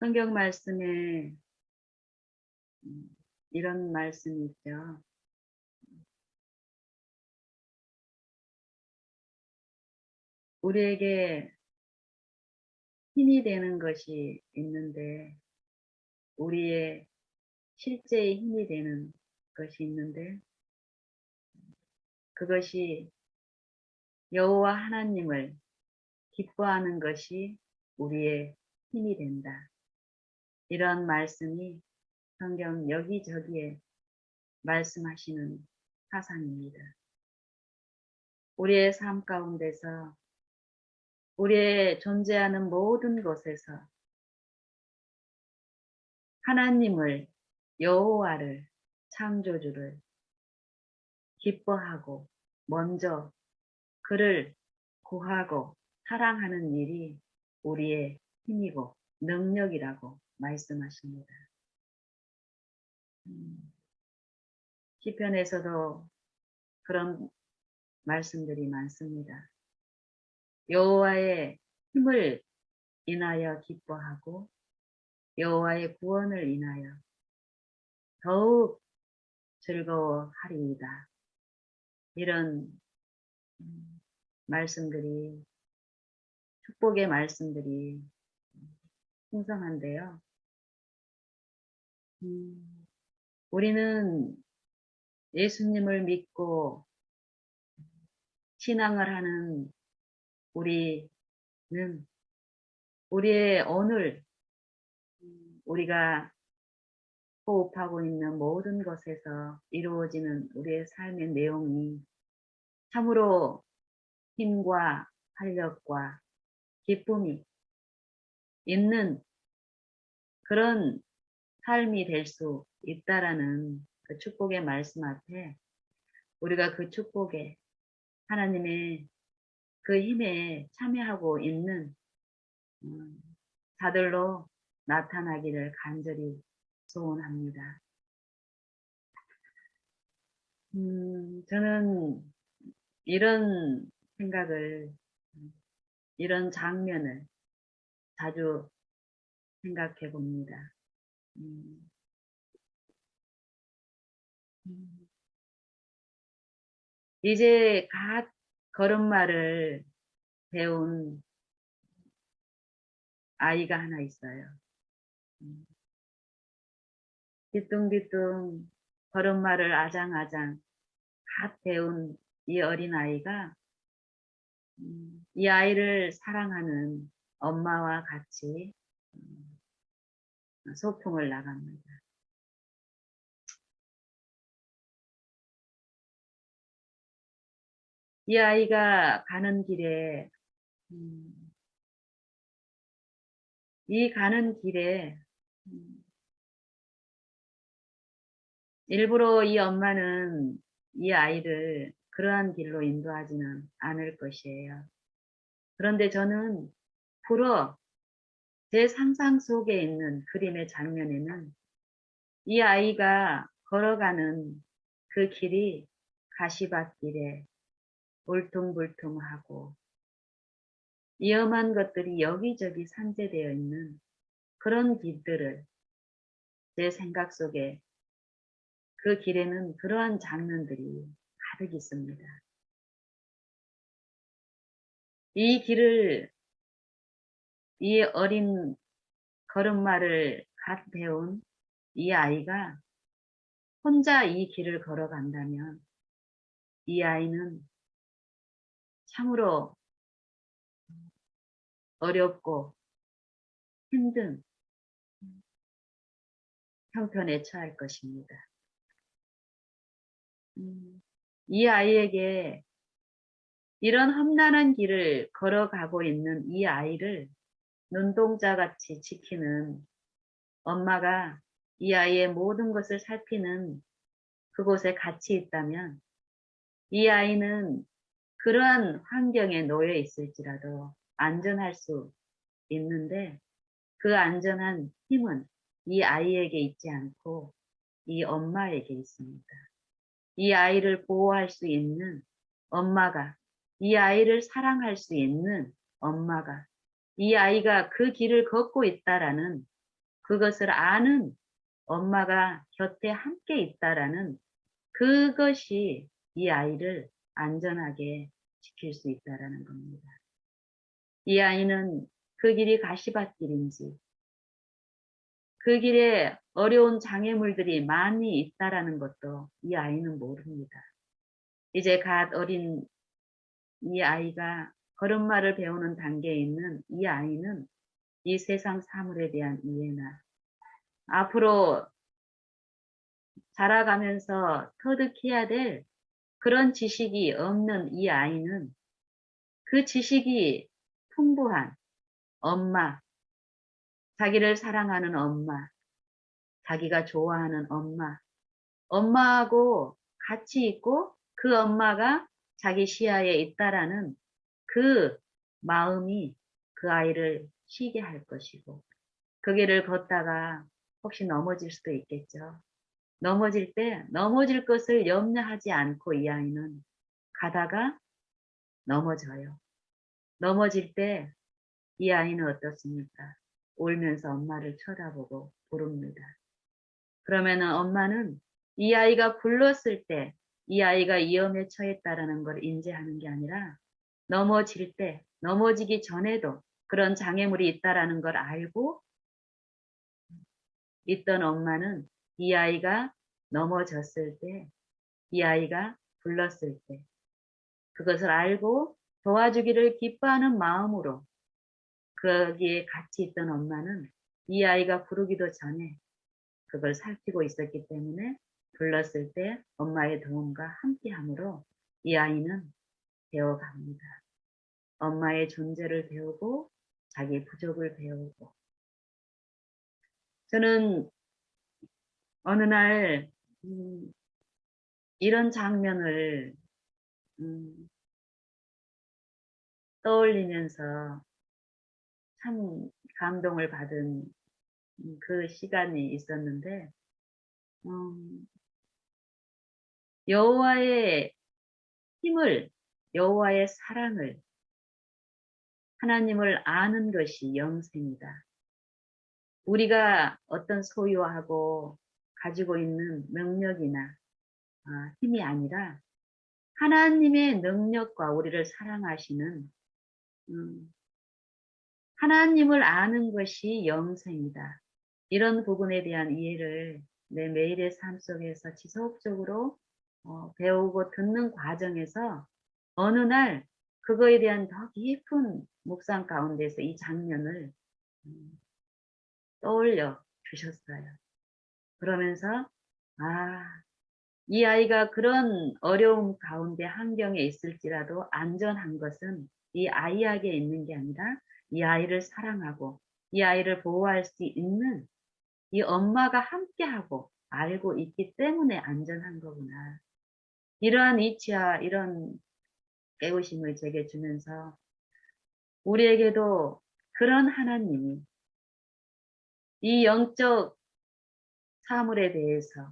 성경 말씀에 이런 말씀이 있죠. 우리에게 힘이 되는 것이 있는데, 우리의 실제의 힘이 되는 것이 있는데, 그것이 여호와 하나님을 기뻐하는 것이 우리의 힘이 된다. 이런 말씀이 성경 여기저기에 말씀하시는 사상입니다. 우리의 삶 가운데서, 우리의 존재하는 모든 곳에서 하나님을, 여호와를, 창조주를 기뻐하고 먼저 그를 구하고 사랑하는 일이 우리의 힘이고 능력이라고 말씀하십니다. 시편에서도 그런 말씀들이 많습니다. 여호와의 힘을 인하여 기뻐하고 여호와의 구원을 인하여 더욱 즐거워하리이다. 이런 말씀들이, 축복의 말씀들이 풍성한데요. 우리는 예수님을 믿고 신앙을 하는 우리는 우리의 오늘, 우리가 호흡하고 있는 모든 것에서 이루어지는 우리의 삶의 내용이 참으로 힘과 활력과 기쁨이 있는 그런 삶이 될 수 있다라는 그 축복의 말씀 앞에 우리가 그 축복에, 하나님의 그 힘에 참여하고 있는 자들로 나타나기를 간절히 소원합니다. 저는 이런 생각을, 이런 장면을 자주 생각해 봅니다. 이제 갓 걸음마를 배운 아이가 하나 있어요. 뒤뚱뒤뚱 걸음마를 아장아장 갓 배운 이 어린아이가 이 아이를 사랑하는 엄마와 같이 소풍을 나갑니다. 이 아이가 가는 길에, 이 가는 길에 일부러 이 엄마는 이 아이를 그러한 길로 인도하지는 않을 것이에요. 그런데 저는 불어 제 상상 속에 있는 그림의 장면에는 이 아이가 걸어가는 그 길이 가시밭길에 울퉁불퉁하고 위험한 것들이 여기저기 산재되어 있는 그런 길들을 제 생각 속에, 그 길에는 그러한 장면들이 가득 있습니다. 이 길을, 이 어린 걸음마를 갓 배운 이 아이가 혼자 이 길을 걸어간다면 이 아이는 참으로 어렵고 힘든 형편에 처할 것입니다. 이 아이에게 이런 험난한 길을 걸어가고 있는 이 아이를 눈동자같이 지키는 엄마가 이 아이의 모든 것을 살피는 그곳에 같이 있다면 이 아이는 그러한 환경에 놓여 있을지라도 안전할 수 있는데 그 안전한 힘은 이 아이에게 있지 않고 이 엄마에게 있습니다. 이 아이를 보호할 수 있는 엄마가, 이 아이를 사랑할 수 있는 엄마가, 이 아이가 그 길을 걷고 있다라는 그것을 아는 엄마가 곁에 함께 있다라는 그것이 이 아이를 안전하게 지킬 수 있다라는 겁니다. 이 아이는 그 길이 가시밭길인지 그 길에 어려운 장애물들이 많이 있다라는 것도 이 아이는 모릅니다. 이제 갓 어린 이 아이가 걸음마를 배우는 단계에 있는 이 아이는 이 세상 사물에 대한 이해나 앞으로 자라가면서 터득해야 될 그런 지식이 없는 이 아이는 그 지식이 풍부한 엄마, 자기를 사랑하는 엄마, 자기가 좋아하는 엄마, 엄마하고 같이 있고 그 엄마가 자기 시야에 있다라는 그 마음이 그 아이를 쉬게 할 것이고 그 길을 걷다가 혹시 넘어질 수도 있겠죠. 넘어질 때 넘어질 것을 염려하지 않고 이 아이는 가다가 넘어져요. 넘어질 때 이 아이는 어떻습니까? 울면서 엄마를 쳐다보고 부릅니다. 그러면은 엄마는 이 아이가 불렀을 때 이 아이가 위험에 처했다라는 걸 인지하는 게 아니라 넘어질 때, 넘어지기 전에도 그런 장애물이 있다라는 걸 알고 있던 엄마는 이 아이가 넘어졌을 때, 이 아이가 불렀을 때 그것을 알고 도와주기를 기뻐하는 마음으로 거기에 같이 있던 엄마는 이 아이가 부르기도 전에 그걸 살피고 있었기 때문에 불렀을 때 엄마의 도움과 함께함으로 이 아이는 배워갑니다. 엄마의 존재를 배우고 자기의 부족을 배우고 저는 어느 날 이런 장면을 음, 떠올리면서 참 감동을 받은 그 시간이 있었는데 음, 여호와의 힘을 여호와의 사랑을 하나님을 아는 것이 영생이다. 우리가 어떤 소유하고 가지고 있는 능력이나 힘이 아니라 하나님의 능력과 우리를 사랑하시는 하나님을 아는 것이 영생이다. 이런 부분에 대한 이해를 내 매일의 삶 속에서 지속적으로 배우고 듣는 과정에서 어느 날 그거에 대한 더 깊은 묵상 가운데서 이 장면을 음, 떠올려 주셨어요. 그러면서 이 아이가 그런 어려움 가운데 환경에 있을지라도 안전한 것은 이 아이에게 있는 게 아니라 이 아이를 사랑하고 이 아이를 보호할 수 있는 이 엄마가 함께하고 알고 있기 때문에 안전한 거구나. 이러한 이치와 이런 깨우침을 제게 주면서 우리에게도 그런 하나님이 이 영적 사물에 대해서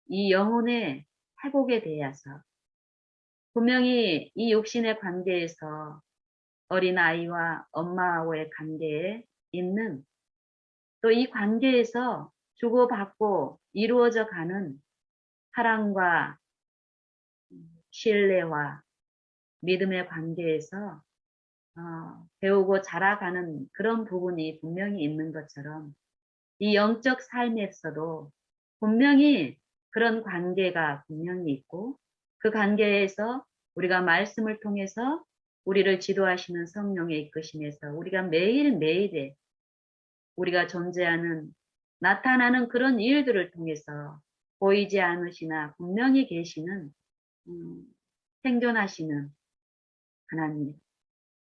이 영혼의 회복에 대해서 분명히 이 육신의 관계에서 어린아이와 엄마와의 관계에 있는 또 이 관계에서 주고받고 이루어져 가는 사랑과 신뢰와 믿음의 관계에서 배우고 자라가는 그런 부분이 분명히 있는 것처럼 이 영적 삶에서도 분명히 그런 관계가 분명히 있고 그 관계에서 우리가 말씀을 통해서 우리를 지도하시는 성령의 이끄심에서 우리가 매일매일에 우리가 존재하는 나타나는 그런 일들을 통해서 보이지 않으시나 분명히 계시는 생존하시는 하나님,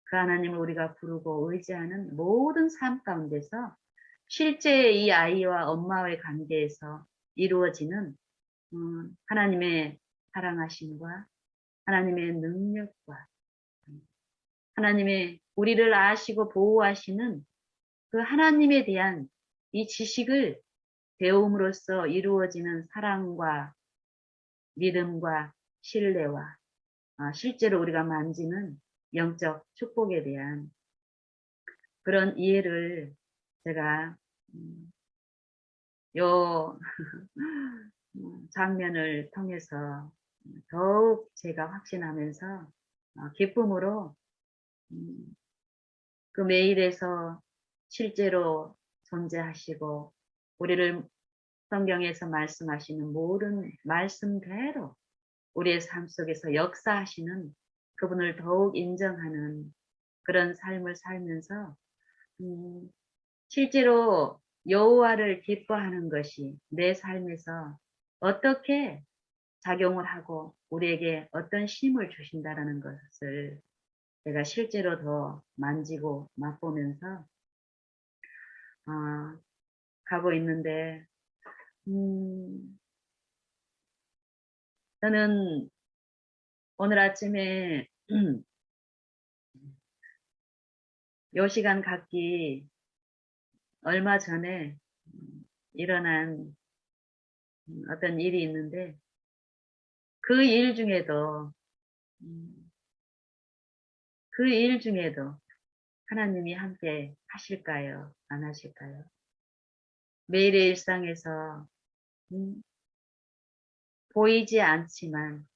그 하나님을 우리가 부르고 의지하는 모든 삶 가운데서 실제 이 아이와 엄마의 관계에서 이루어지는 하나님의 사랑하심과 하나님의 능력과 하나님의 우리를 아시고 보호하시는 그 하나님에 대한 이 지식을 배움으로써 이루어지는 사랑과 믿음과 신뢰와 실제로 우리가 만지는 영적 축복에 대한 그런 이해를 제가 요 장면을 통해서 더욱 제가 확신하면서 기쁨으로 음, 그 매일에서 실제로 존재하시고 우리를 성경에서 말씀하시는 모든 말씀대로 우리의 삶 속에서 역사하시는 그분을 더욱 인정하는 그런 삶을 살면서 음, 실제로 여호와를 기뻐하는 것이 내 삶에서 어떻게 작용을 하고 우리에게 어떤 쉼을 주신다라는 것을 제가 실제로 더 만지고 맛보면서 아, 가고 있는데 저는 오늘 아침에 요 시간 갖기 얼마 전에 일어난 어떤 일이 있는데 그 일 중에도 음, 그 일 중에도 하나님이 함께 하실까요? 안 하실까요? 매일의 일상에서 음, 보이지 않지만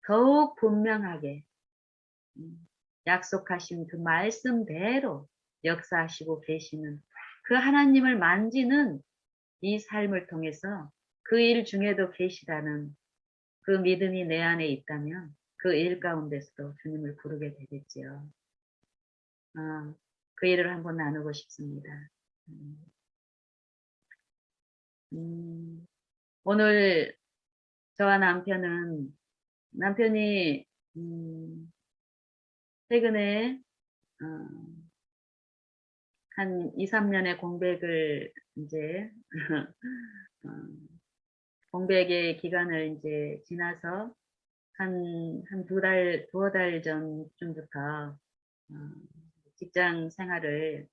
더욱 분명하게 약속하신 그 말씀대로 역사하시고 계시는 그 하나님을 만지는 이 삶을 통해서 그 일 중에도 계시다는 그 믿음이 내 안에 있다면 그 일 가운데서도 주님을 부르게 되겠지요. 아, 그 일을 한번 나누고 싶습니다. 음, 음, 오늘 저와 남편이 최근에 어, 한 2, 3년의 공백을 이제 어, 공백의 기간을 이제 지나서 한 두어 달 전쯤부터 어, 직장 생활을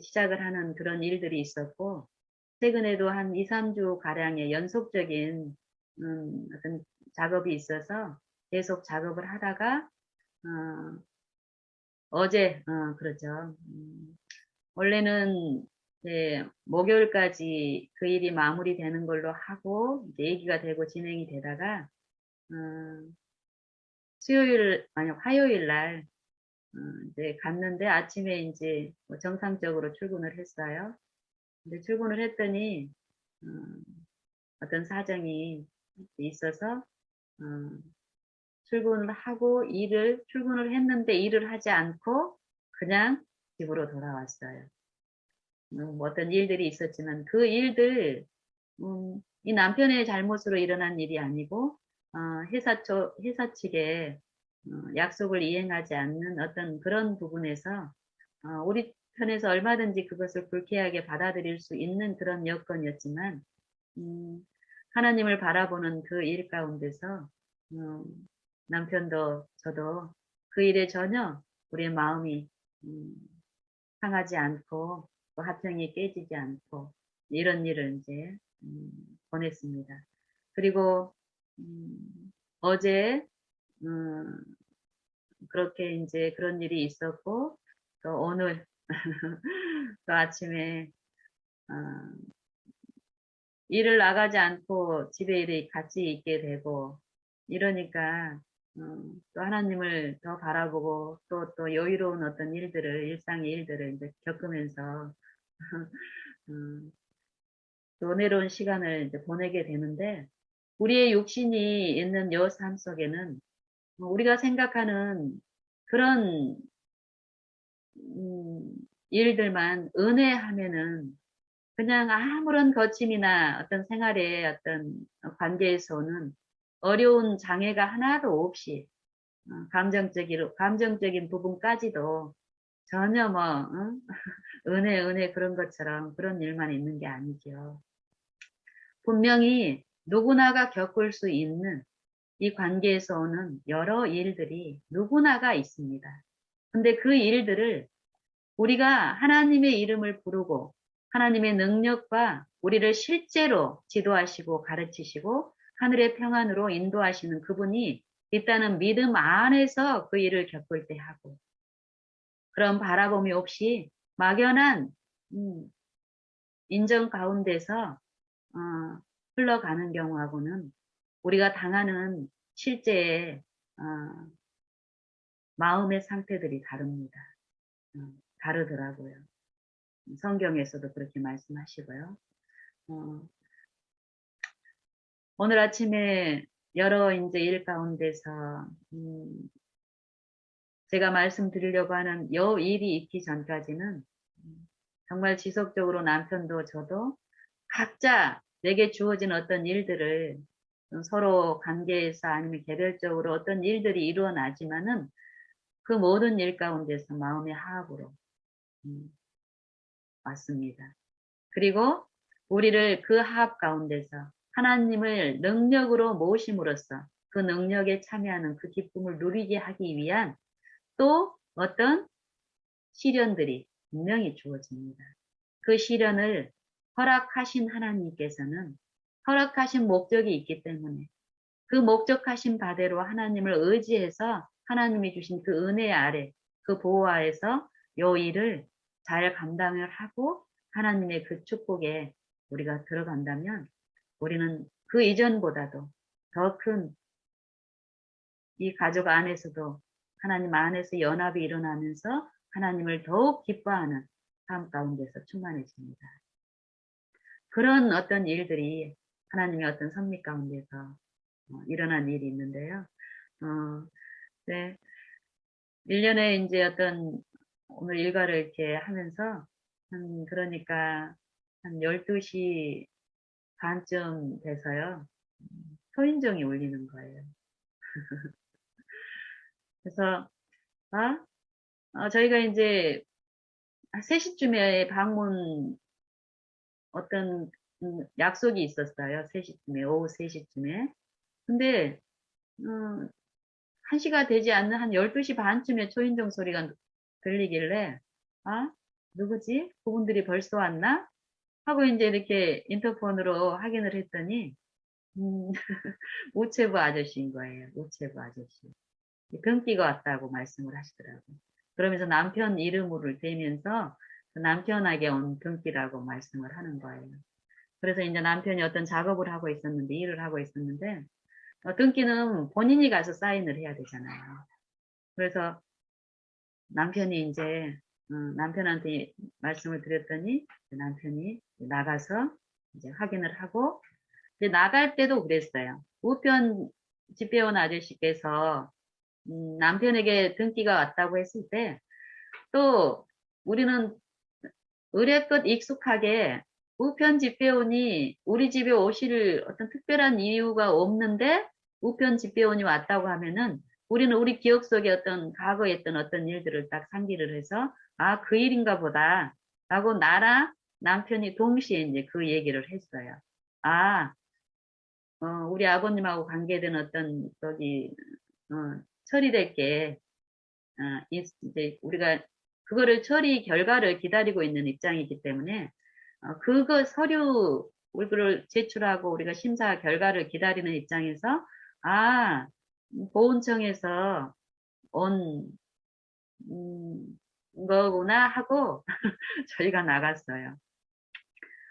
시작을 하는 그런 일들이 있었고, 최근에도 한 2, 3주 가량의 연속적인 어떤 작업이 있어서 계속 작업을 하다가 그렇죠. 원래는 이제 목요일까지 그 일이 마무리되는 걸로 하고 이제 얘기가 되고 진행이 되다가 어, 아니 화요일 날 이제 갔는데 아침에 이제 뭐 정상적으로 출근을 했어요. 근데 출근을 했더니 어, 어떤 사정이 있어서 어, 출근을 했는데 일을 하지 않고 그냥 집으로 돌아왔어요. 뭐 어떤 일들이 있었지만 그 일들 이 남편의 잘못으로 일어난 일이 아니고 회사 측에 약속을 이행하지 않는 어떤 그런 부분에서 우리 편에서 얼마든지 그것을 불쾌하게 받아들일 수 있는 그런 여건이었지만 음, 하나님을 바라보는 그 일 가운데서 음, 남편도 저도 그 일에 전혀 우리의 마음이 음, 상하지 않고 또 화평이 깨지지 않고 이런 일을 이제 보냈습니다. 그리고 어제 음, 그렇게 이제 그런 일이 있었고 또 오늘 또 아침에 어, 일을 나가지 않고 집에 일이 같이 있게 되고 이러니까 어, 또 하나님을 더 바라보고 또 여유로운 어떤 일상의 일들을 이제 겪으면서 음, 또 은혜로운 시간을 이제 보내게 되는데 우리의 육신이 있는 여 삶 속에는 우리가 생각하는 그런 음, 일들만 은혜하면은 그냥 아무런 거침이나 어떤 생활의 어떤 관계에서는 어려운 장애가 하나도 없이 감정적인 부분까지도 전혀 뭐 은혜 그런 것처럼 그런 일만 있는 게 아니죠. 분명히 누구나가 겪을 수 있는 이 관계에서 오는 여러 일들이 누구나가 있습니다. 근데 그 일들을 우리가 하나님의 이름을 부르고 하나님의 능력과 우리를 실제로 지도하시고 가르치시고 하늘의 평안으로 인도하시는 그분이 있다는 믿음 안에서 그 일을 겪을 때 하고 그런 바라봄이 없이 막연한 음, 인정 가운데서 흘러가는 경우하고는 우리가 당하는 실제의 마음의 상태들이 다릅니다. 다르더라고요. 성경에서도 그렇게 말씀하시고요. 오늘 아침에 여러 이제 일 가운데서 제가 말씀드리려고 하는 여 일이 있기 전까지는 정말 지속적으로 남편도 저도 각자 내게 주어진 어떤 일들을 서로 관계에서 아니면 개별적으로 어떤 일들이 일어나지만은 그 모든 일 가운데서 마음의 화합으로 왔습니다. 그리고 우리를 그 화합 가운데서 하나님을 능력으로 모심으로써 그 능력에 참여하는 그 기쁨을 누리게 하기 위한 또 어떤 시련들이 분명히 주어집니다. 그 시련을 허락하신 하나님께서는 허락하신 목적이 있기 때문에 그 목적하신 바대로 하나님을 의지해서 하나님이 주신 그 은혜 아래 그 보호 하에서 요 일을 잘 감당을 하고 하나님의 그 축복에 우리가 들어간다면 우리는 그 이전보다도 더 큰 이 가족 안에서도 하나님 안에서 연합이 일어나면서 하나님을 더욱 기뻐하는 삶 가운데서 충만해집니다. 그런 어떤 일들이 하나님의 어떤 섭리 가운데서 일어난 일이 있는데요. 네. 1년에 이제 어떤 오늘 일과를 이렇게 하면서 그러니까 한 12시 반쯤 돼서요. 초인종이 울리는 거예요. 그래서 저희가 이제 3시쯤에 방문 어떤 약속이 있었어요. 3시쯤에 오후 3시쯤에. 근데 1시가 되지 않는 한 12시 반쯤에 초인종 소리가 들리길래 누구지? 그분들이 벌써 왔나? 하고 이제 이렇게 인터폰으로 확인을 했더니 우체부 아저씨인 거예요. 우체부 아저씨. 등기가 왔다고 말씀을 하시더라고요. 그러면서 남편 이름을 대면서 그 남편에게 온 등기라고 말씀을 하는 거예요. 그래서 이제 남편이 어떤 작업을 하고 있었는데, 일을 하고 있었는데, 등기는 본인이 가서 사인을 해야 되잖아요. 그래서 남편이 이제, 남편한테 말씀을 드렸더니, 남편이 나가서 이제 확인을 하고, 이제 나갈 때도 그랬어요. 우편 집배원 아저씨께서, 남편에게 등기가 왔다고 했을 때, 또, 우리는 의례껏 익숙하게 우편 집배원이 우리 집에 오실 어떤 특별한 이유가 없는데 우편 집배원이 왔다고 하면은 우리는 우리 기억 속에 어떤 과거에 했던 어떤 일들을 딱 상기를 해서 그 일인가 보다 라고 나랑 남편이 동시에 이제 그 얘기를 했어요. 아, 우리 아버님하고 관계된 어떤 처리될 게 이제 우리가 그거를 처리 결과를 기다리고 있는 입장이기 때문에 그거 서류를 제출하고 우리가 심사 결과를 기다리는 입장에서 보훈청에서 온 거구나 하고 저희가 나갔어요.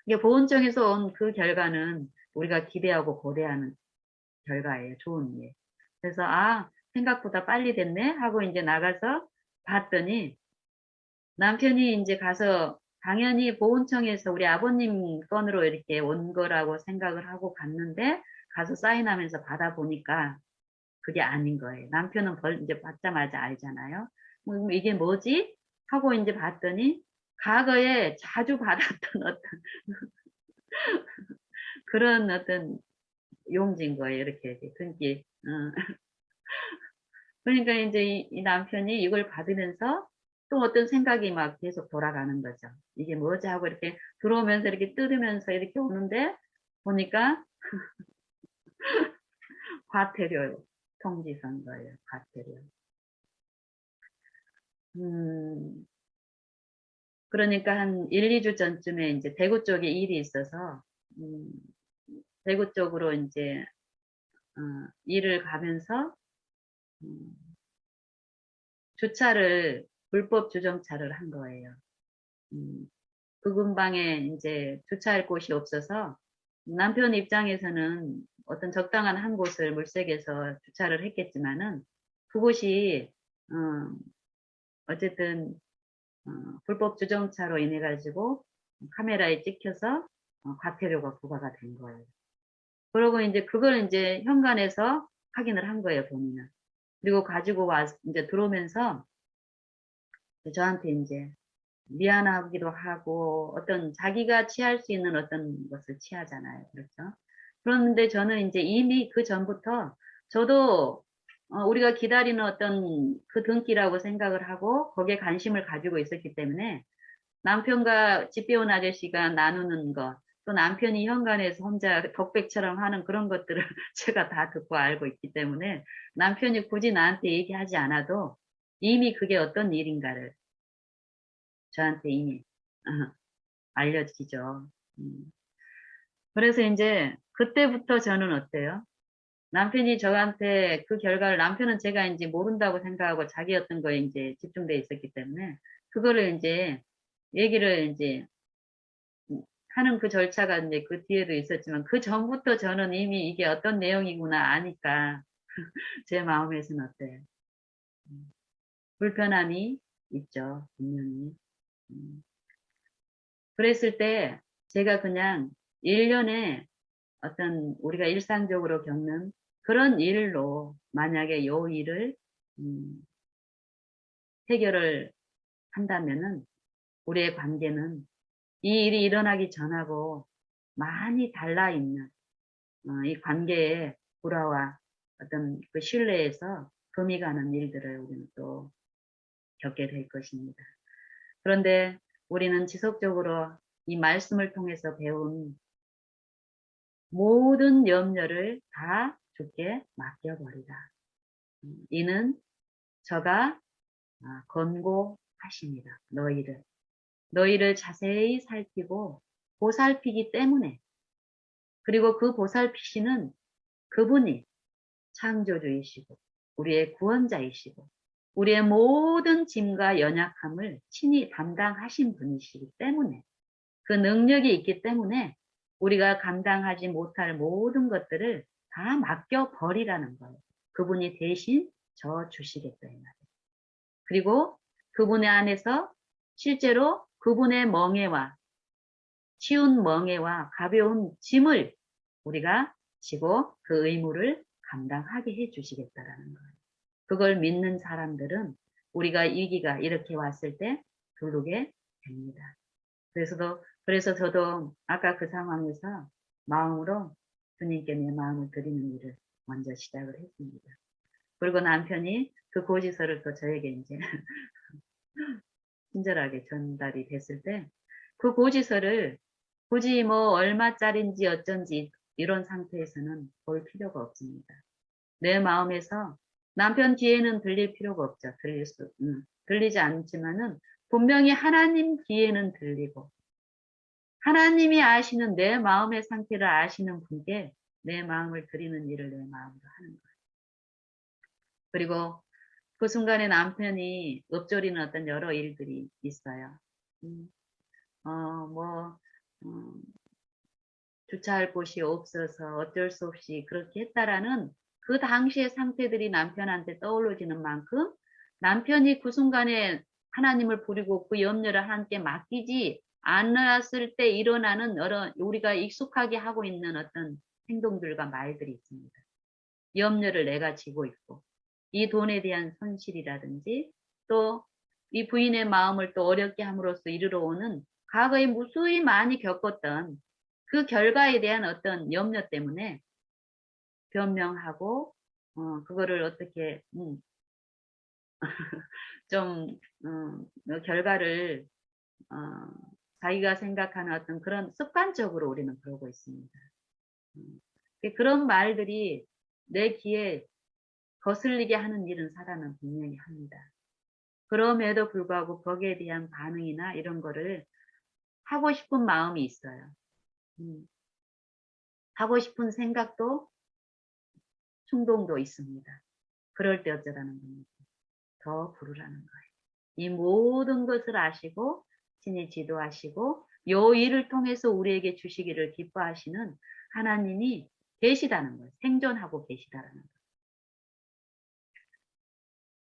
이게 보훈청에서 온 그 결과는 우리가 기대하고 고대하는 결과예요. 좋은 예. 그래서 생각보다 빨리 됐네 하고 이제 나가서 봤더니 남편이 이제 가서 당연히 보훈청에서 우리 아버님 건으로 이렇게 온 거라고 생각을 하고 갔는데 가서 사인하면서 받아보니까 그게 아닌 거예요. 남편은 이제 받자마자 알잖아요. 이게 뭐지? 하고 이제 봤더니 과거에 자주 받았던 어떤 그런 어떤 용지인 거예요. 이렇게 등기. 그러니까 이제 이 남편이 이걸 받으면서 또 어떤 생각이 막 계속 돌아가는 거죠. 이게 뭐지 하고 이렇게 들어오면서 이렇게 뜯으면서 이렇게 오는데 보니까 과태료 통지 선 거예요. 과태료. 그러니까 한 1, 2주 전쯤에 이제 대구 쪽에 일이 있어서 음, 대구 쪽으로 이제 일을 가면서 음, 주차를 불법 주정차를 한 거예요. 음, 그 근방에 이제 주차할 곳이 없어서 남편 입장에서는 어떤 적당한 한 곳을 물색해서 주차를 했겠지만은 그곳이 어쨌든 불법 주정차로 인해 가지고 카메라에 찍혀서 과태료가 부과가 된 거예요. 그러고 이제 그걸 이제 현관에서 확인을 한 거예요, 본인은. 그리고 가지고 와 이제 들어오면서 저한테 이제 미안하기도 하고 어떤 자기가 취할 수 있는 어떤 것을 취하잖아요. 그렇죠? 그런데 저는 이제 이미 그 전부터 저도 우리가 기다리는 어떤 그 등기라고 생각을 하고 거기에 관심을 가지고 있었기 때문에 남편과 집 배운 아저씨가 나누는 것, 또 남편이 현관에서 혼자 덕백처럼 하는 그런 것들을 제가 다 듣고 알고 있기 때문에 남편이 굳이 나한테 얘기하지 않아도 이미 그게 어떤 일인가를 저한테 이미 알려지죠. 음. 그래서 이제 그때부터 저는 어때요? 남편이 저한테 그 결과를 남편은 제가 이제 모른다고 생각하고 자기 어떤 거에 이제 집중돼 있었기 때문에 그거를 이제 얘기를 이제 하는 그 절차가 이제 그 뒤에도 있었지만 그 전부터 저는 이미 이게 어떤 내용이구나 아니까 제 마음에서는 어때요? 음, 불편함이 있죠, 분명히. 음, 그랬을 때 제가 그냥 1년에 어떤 우리가 일상적으로 겪는 그런 일로 만약에 요 일을 음, 해결을 한다면은 우리의 관계는 이 일이 일어나기 전하고 많이 달라 있는 이 관계의 불화와 어떤 그 신뢰에서 금이 가는 일들을 우리는 또 겪게 될 것입니다. 그런데 우리는 지속적으로 이 말씀을 통해서 배운 모든 염려를 다 주께 맡겨버리라. 이는 저가 권고하십니다. 너희를 자세히 살피고 보살피기 때문에 그리고 그 보살피시는 그분이 창조주이시고 우리의 구원자이시고 우리의 모든 짐과 연약함을 친히 담당하신 분이시기 때문에 그 능력이 있기 때문에 우리가 감당하지 못할 모든 것들을 다 맡겨버리라는 거예요. 그분이 대신 져 주시겠다 이 말이에요. 그리고 그분의 안에서 실제로 그분의 멍에와 쉬운 멍에와 가벼운 짐을 우리가 지고 그 의무를 감당하게 해 주시겠다라는 거예요. 그걸 믿는 사람들은 우리가 위기가 이렇게 왔을 때 부르게 됩니다. 그래서 저도 아까 그 상황에서 마음으로 주님께 내 마음을 드리는 일을 먼저 시작을 했습니다. 그리고 남편이 그 고지서를 또 저에게 이제 친절하게 전달이 됐을 때 그 고지서를 굳이 뭐 얼마짜린지 어쩐지 이런 상태에서는 볼 필요가 없습니다. 내 마음에서 남편 귀에는 들릴 필요가 없죠. 들리지 않지만은 분명히 하나님 귀에는 들리고 하나님이 아시는 내 마음의 상태를 아시는 분께 내 마음을 드리는 일을 내 마음으로 하는 거예요. 그리고 그 순간에 남편이 읊조리는 어떤 여러 일들이 있어요. 음, 뭐, 음, 주차할 곳이 없어서 어쩔 수 없이 그렇게 했다라는 그 당시의 상태들이 남편한테 떠올라지는 만큼 남편이 그 순간에 하나님을 부리고 그 염려를 함께 맡기지 않았을 때 일어나는 여러 우리가 익숙하게 하고 있는 어떤 행동들과 말들이 있습니다. 염려를 내가 지고 있고 이 돈에 대한 손실이라든지 또 이 부인의 마음을 또 어렵게 함으로써 이르러 오는 과거에 무수히 많이 겪었던 그 결과에 대한 어떤 염려 때문에 변명하고 그거를 어떻게 좀 결과를 어, 자기가 생각하는 어떤 그런 습관적으로 우리는 그러고 있습니다. 음, 그런 말들이 내 귀에 거슬리게 하는 일은 사람은 분명히 합니다. 그럼에도 불구하고 거기에 대한 반응이나 이런 거를 하고 싶은 마음이 있어요. 음, 하고 싶은 생각도 충동도 있습니다. 그럴 때 어쩌라는 겁니다. 더 부르라는 거예요. 이 모든 것을 아시고 친히 지도하시고 요 일을 통해서 우리에게 주시기를 기뻐하시는 하나님이 계시다는 거예요. 생존하고 계시다라는 거예요.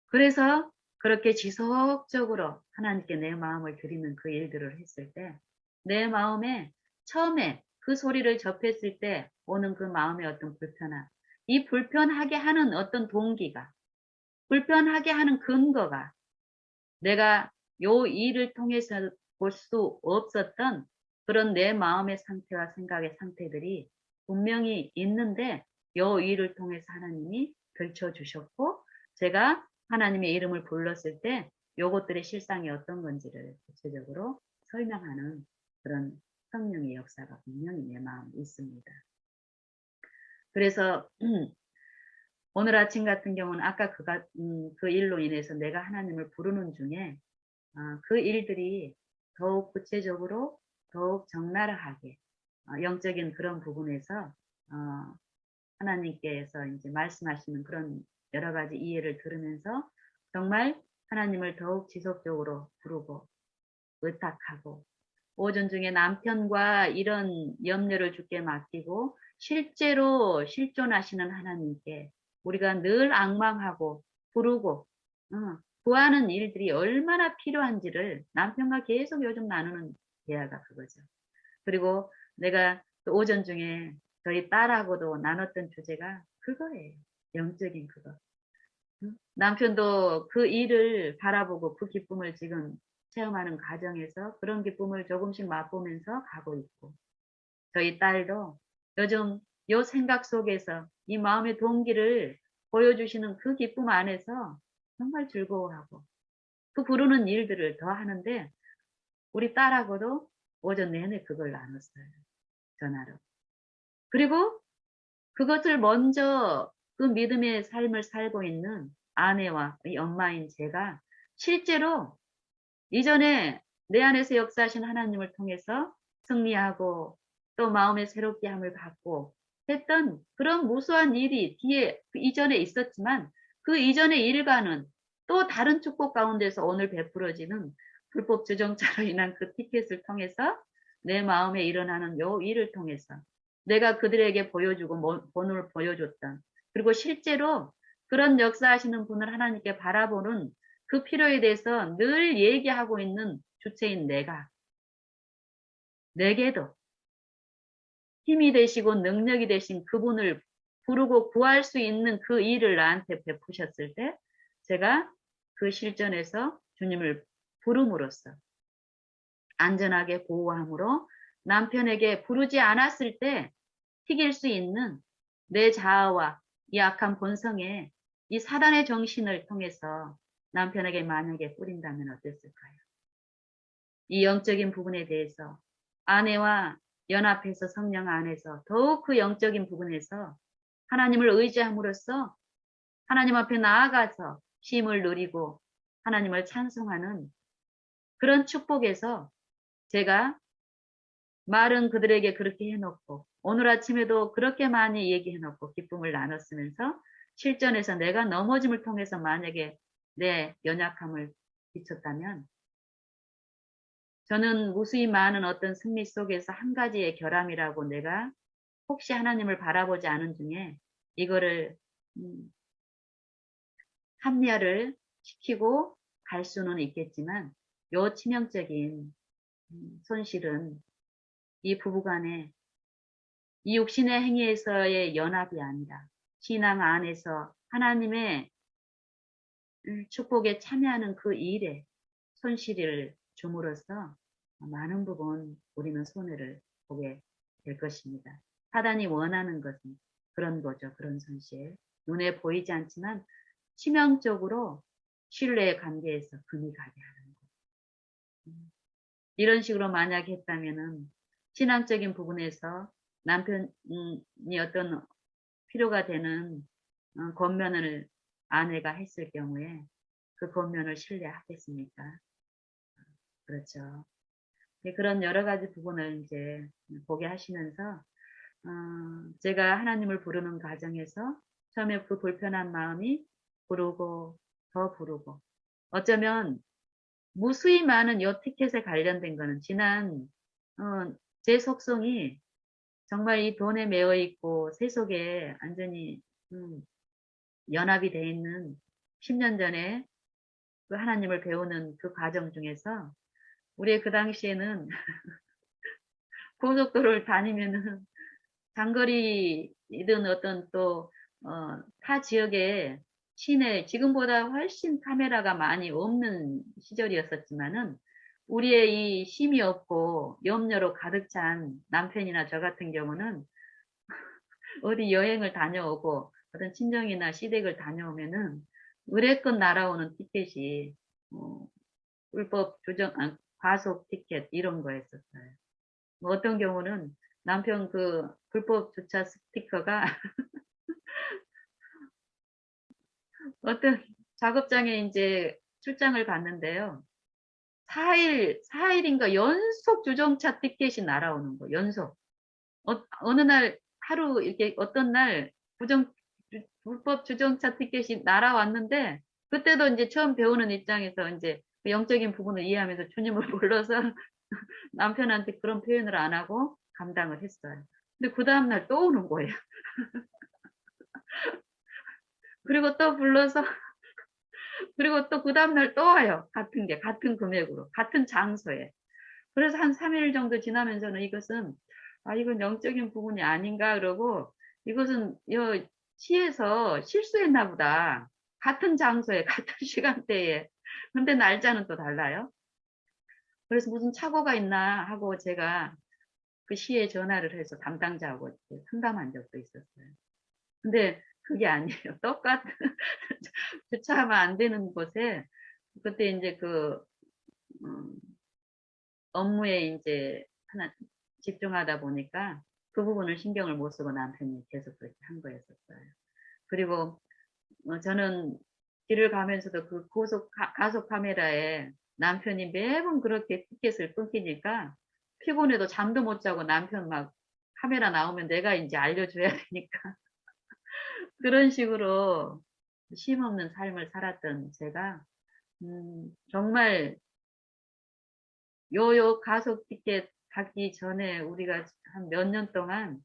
그래서 그렇게 지속적으로 하나님께 내 마음을 드리는 그 일들을 했을 때 내 마음에 처음에 그 소리를 접했을 때 오는 그 마음의 어떤 불편함, 이 불편하게 하는 어떤 동기가, 불편하게 하는 근거가 내가 요 일을 통해서 볼 수 없었던 그런 내 마음의 상태와 생각의 상태들이 분명히 있는데 요 일을 통해서 하나님이 들춰주셨고 제가 하나님의 이름을 불렀을 때 요것들의 실상이 어떤 건지를 구체적으로 설명하는 그런 성령의 역사가 분명히 내 마음에 있습니다. 그래서 오늘 아침 같은 경우는 아까 그 일로 인해서 내가 하나님을 부르는 중에 그 일들이 더욱 구체적으로 더욱 적나라하게 영적인 그런 부분에서 하나님께서 이제 말씀하시는 그런 여러 가지 이해를 들으면서 정말 하나님을 더욱 지속적으로 부르고 의탁하고 오전 중에 남편과 이런 염려를 주께 맡기고 실제로 실존하시는 하나님께 우리가 늘 앙망하고 부르고 구하는 일들이 얼마나 필요한지를 남편과 계속 요즘 나누는 대화가 그거죠. 그리고 내가 또 오전 중에 저희 딸하고도 나눴던 주제가 그거예요. 영적인 그거. 남편도 그 일을 바라보고 그 기쁨을 지금 체험하는 과정에서 그런 기쁨을 조금씩 맛보면서 가고 있고 저희 딸도 요즘 요 생각 속에서 이 마음의 동기를 보여주시는 그 기쁨 안에서 정말 즐거워하고 그 부르는 일들을 더 하는데 우리 딸하고도 오전 내내 그걸 나눴어요. 전화로. 그리고 그것을 먼저 그 믿음의 삶을 살고 있는 아내와 이 엄마인 제가 실제로 이전에 내 안에서 역사하신 하나님을 통해서 승리하고 또 마음의 새롭게 함을 받고 했던 그런 무수한 일이 뒤에 그 이전에 있었지만 그 이전의 일과는 또 다른 축복 가운데서 오늘 베풀어지는 불법 주정자로 인한 그 티켓을 통해서 내 마음에 일어나는 요 일을 통해서 내가 그들에게 보여주고 본을 보여줬던 그리고 실제로 그런 역사하시는 분을 하나님께 바라보는 그 필요에 대해서 늘 얘기하고 있는 주체인 내게도 힘이 되시고 능력이 되신 그분을 부르고 구할 수 있는 그 일을 나한테 베푸셨을 때 제가 그 실전에서 주님을 부름으로써 안전하게 보호함으로 남편에게 부르지 않았을 때 튀길 수 있는 내 자아와 이 악한 본성에 이 사단의 정신을 통해서 남편에게 만약에 뿌린다면 어땠을까요? 이 영적인 부분에 대해서 아내와 연합해서 성령 안에서 더욱 그 영적인 부분에서 하나님을 의지함으로써 하나님 앞에 나아가서 쉼을 누리고 하나님을 찬송하는 그런 축복에서 제가 말은 그들에게 그렇게 해놓고 오늘 아침에도 그렇게 많이 얘기해놓고 기쁨을 나눴으면서 실전에서 내가 넘어짐을 통해서 만약에 내 연약함을 비쳤다면 저는 무수히 많은 어떤 승리 속에서 한 가지의 결함이라고 내가 혹시 하나님을 바라보지 않은 중에 이거를 합리화를 시키고 갈 수는 있겠지만 요 치명적인 손실은 이 부부간에 이 육신의 행위에서의 연합이 아니라 신앙 안에서 하나님의 축복에 참여하는 그 일에 손실을 줌으로써 많은 부분 우리는 손해를 보게 될 것입니다. 사단이 원하는 것은 그런 거죠. 그런 손실. 눈에 보이지 않지만 치명적으로 신뢰의 관계에서 금이 가게 하는 거. 이런 식으로 만약 했다면은 신앙적인 부분에서 남편이 어떤 필요가 되는 권면을 아내가 했을 경우에 그 권면을 신뢰하겠습니까? 그렇죠. 그런 여러 가지 부분을 이제 보게 하시면서 제가 하나님을 부르는 과정에서 처음에 그 불편한 마음이 부르고 더 부르고 어쩌면 무수히 많은 요 티켓에 관련된 거는 지난 제 속성이 정말 이 돈에 매여 있고 세속에 완전히 음, 연합이 돼 있는 10년 전에 그 하나님을 배우는 그 과정 중에서 우리 그 당시에는 고속도로를 다니면은 장거리이든 어떤 또, 타 지역에 시내, 지금보다 훨씬 카메라가 많이 없는 시절이었었지만은, 우리의 이 쉼이 없고 염려로 가득 찬 남편이나 저 같은 경우는 어디 여행을 다녀오고 어떤 친정이나 시댁을 다녀오면은 의뢰권 날아오는 티켓이, 어, 불법 조정, 과속 티켓 이런 거였었어요. 뭐 어떤 경우는 남편 그 불법 주차 스티커가 어떤 작업장에 이제 출장을 갔는데요. 4일인가 연속 주정차 티켓이 날아오는 거, 연속. 어느 날, 하루, 이렇게 어떤 날, 불법 주정차 티켓이 날아왔는데, 그때도 이제 처음 배우는 입장에서 이제 그 영적인 부분을 이해하면서 주님을 불러서 남편한테 그런 표현을 안 하고 감당을 했어요. 근데 그 다음날 또 오는 거예요. 그리고 또 불러서 그리고 또 그 다음날 또 와요. 같은 게, 같은 금액으로, 같은 장소에. 그래서 한 3일 정도 지나면서는 이것은, 이건 영적인 부분이 아닌가, 그러고, 이것은, 시에서 실수했나 보다. 같은 장소에, 같은 시간대에. 근데 날짜는 또 달라요. 그래서 무슨 착오가 있나 하고 제가 그 시에 전화를 해서 담당자하고 이렇게 상담한 적도 있었어요. 근데 그게 아니에요. 똑같은, 주차하면 안 되는 곳에, 그때 이제 음, 업무에 이제 하나 집중하다 보니까 그 부분을 신경을 못 쓰고 남편이 계속 그렇게 한 거였었어요. 그리고 저는 길을 가면서도 그 가속 카메라에 남편이 매번 그렇게 티켓을 끊기니까 피곤해도 잠도 못 자고 남편 막 카메라 나오면 내가 이제 알려줘야 되니까 그런 식으로 쉼 없는 삶을 살았던 제가 정말 가속 티켓 가기 전에 우리가 한 몇 년 동안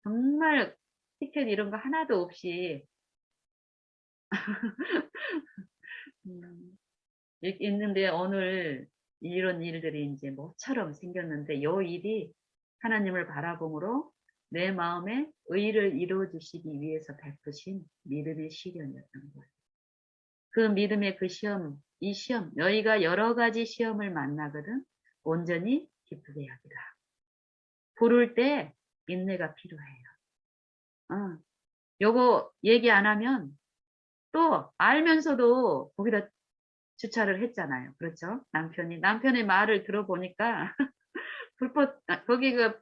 정말 티켓 이런 거 하나도 없이 음, 있는데 오늘 이런 일들이 이제 모처럼 생겼는데 요 일이 하나님을 바라봄으로 내 마음에 의를 이루어 주시기 위해서 베푸신 믿음의 시련이었던 거예요. 그 믿음의 그 시험, 이 시험, 너희가 여러 가지 시험을 만나거든 온전히 기쁘게 여기라. 부를 때 인내가 필요해요. 어, 요거 얘기 안 하면 또 알면서도 거기다 주차를 했잖아요. 그렇죠? 남편의 말을 들어보니까 거기가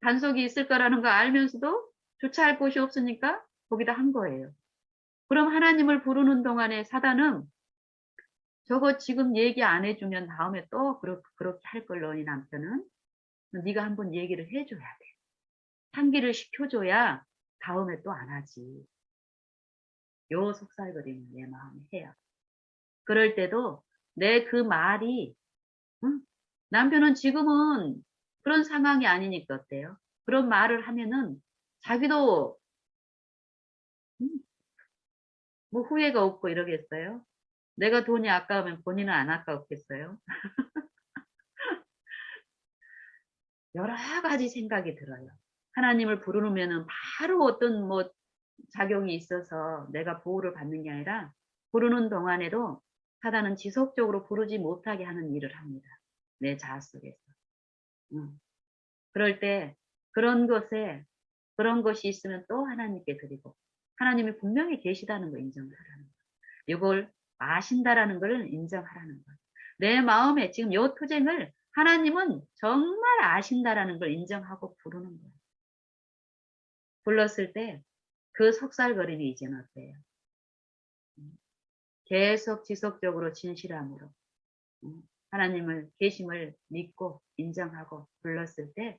단속이 있을 거라는 거 알면서도 주차할 곳이 없으니까 거기다 한 거예요. 그럼 하나님을 부르는 동안에 사단은 저거 지금 얘기 안 해주면 다음에 또 그렇게 할 걸로 이 남편은 네가 한번 얘기를 해줘야 돼. 상기를 시켜줘야 다음에 또 안 하지. 요 속살거리는 내 마음에 해요. 그럴 때도 내 그 말이 응? 남편은 지금은 그런 상황이 아니니까 어때요? 그런 말을 하면은 자기도 음, 뭐 후회가 없고 이러겠어요? 내가 돈이 아까우면 본인은 안 아까웠겠어요? 여러 가지 생각이 들어요. 하나님을 부르면은 바로 어떤 뭐 작용이 있어서 내가 보호를 받는 게 아니라 부르는 동안에도 사단은 지속적으로 부르지 못하게 하는 일을 합니다. 내 자아 속에서. 음. 그럴 때 그런 것이 있으면 또 하나님께 드리고 하나님이 분명히 계시다는 거 인정하라는 거. 이걸 아신다라는 걸 인정하라는 거. 내 마음에 지금 요 투쟁을 하나님은 정말 아신다라는 걸 인정하고 부르는 거예요. 불렀을 때 그 속살거림이 이제는 어때요? 계속 지속적으로 진실함으로 하나님을 계심을 믿고 인정하고 불렀을 때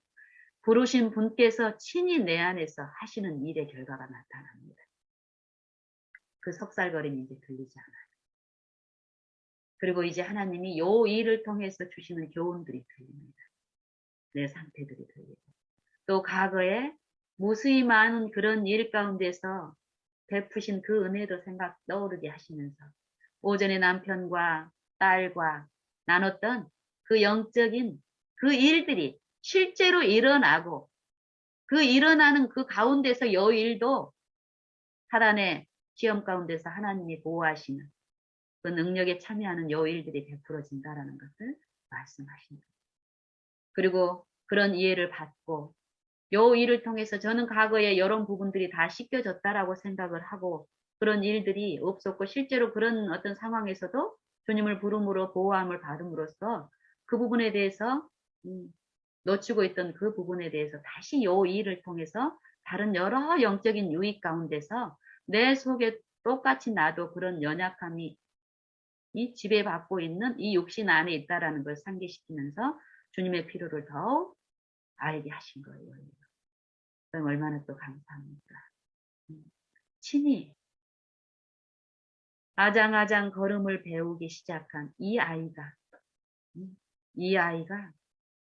부르신 분께서 친히 내 안에서 하시는 일의 결과가 나타납니다. 그 속살거림이 이제 들리지 않아요. 그리고 이제 하나님이 요 일을 통해서 주시는 교훈들이 들립니다. 내 상태들이 들리고 또 과거에 무수히 많은 그런 일 가운데서 베푸신 그 은혜도 생각 떠오르게 하시면서 오전에 남편과 딸과 나눴던 그 영적인 그 일들이 실제로 일어나고 그 일어나는 그 가운데서 여 일도 사단의 시험 가운데서 하나님이 보호하시는 그 능력에 참여하는 요 일들이 베풀어진다라는 것을 말씀하십니다. 그리고 그런 이해를 받고 요 일을 통해서 저는 과거에 이런 부분들이 다 씻겨졌다라고 생각을 하고 그런 일들이 없었고 실제로 그런 어떤 상황에서도 주님을 부름으로 보호함을 받음으로써 그 부분에 대해서 놓치고 있던 그 부분에 대해서 다시 요 일을 통해서 다른 여러 영적인 유익 가운데서 내 속에 똑같이 나도 그런 연약함이 이 지배받고 있는 이 육신 안에 있다라는 걸 상기시키면서 주님의 필요를 더욱 알게 하신 거예요. 그럼 얼마나 또 감사합니까? 친히 아장아장 걸음을 배우기 시작한 이 아이가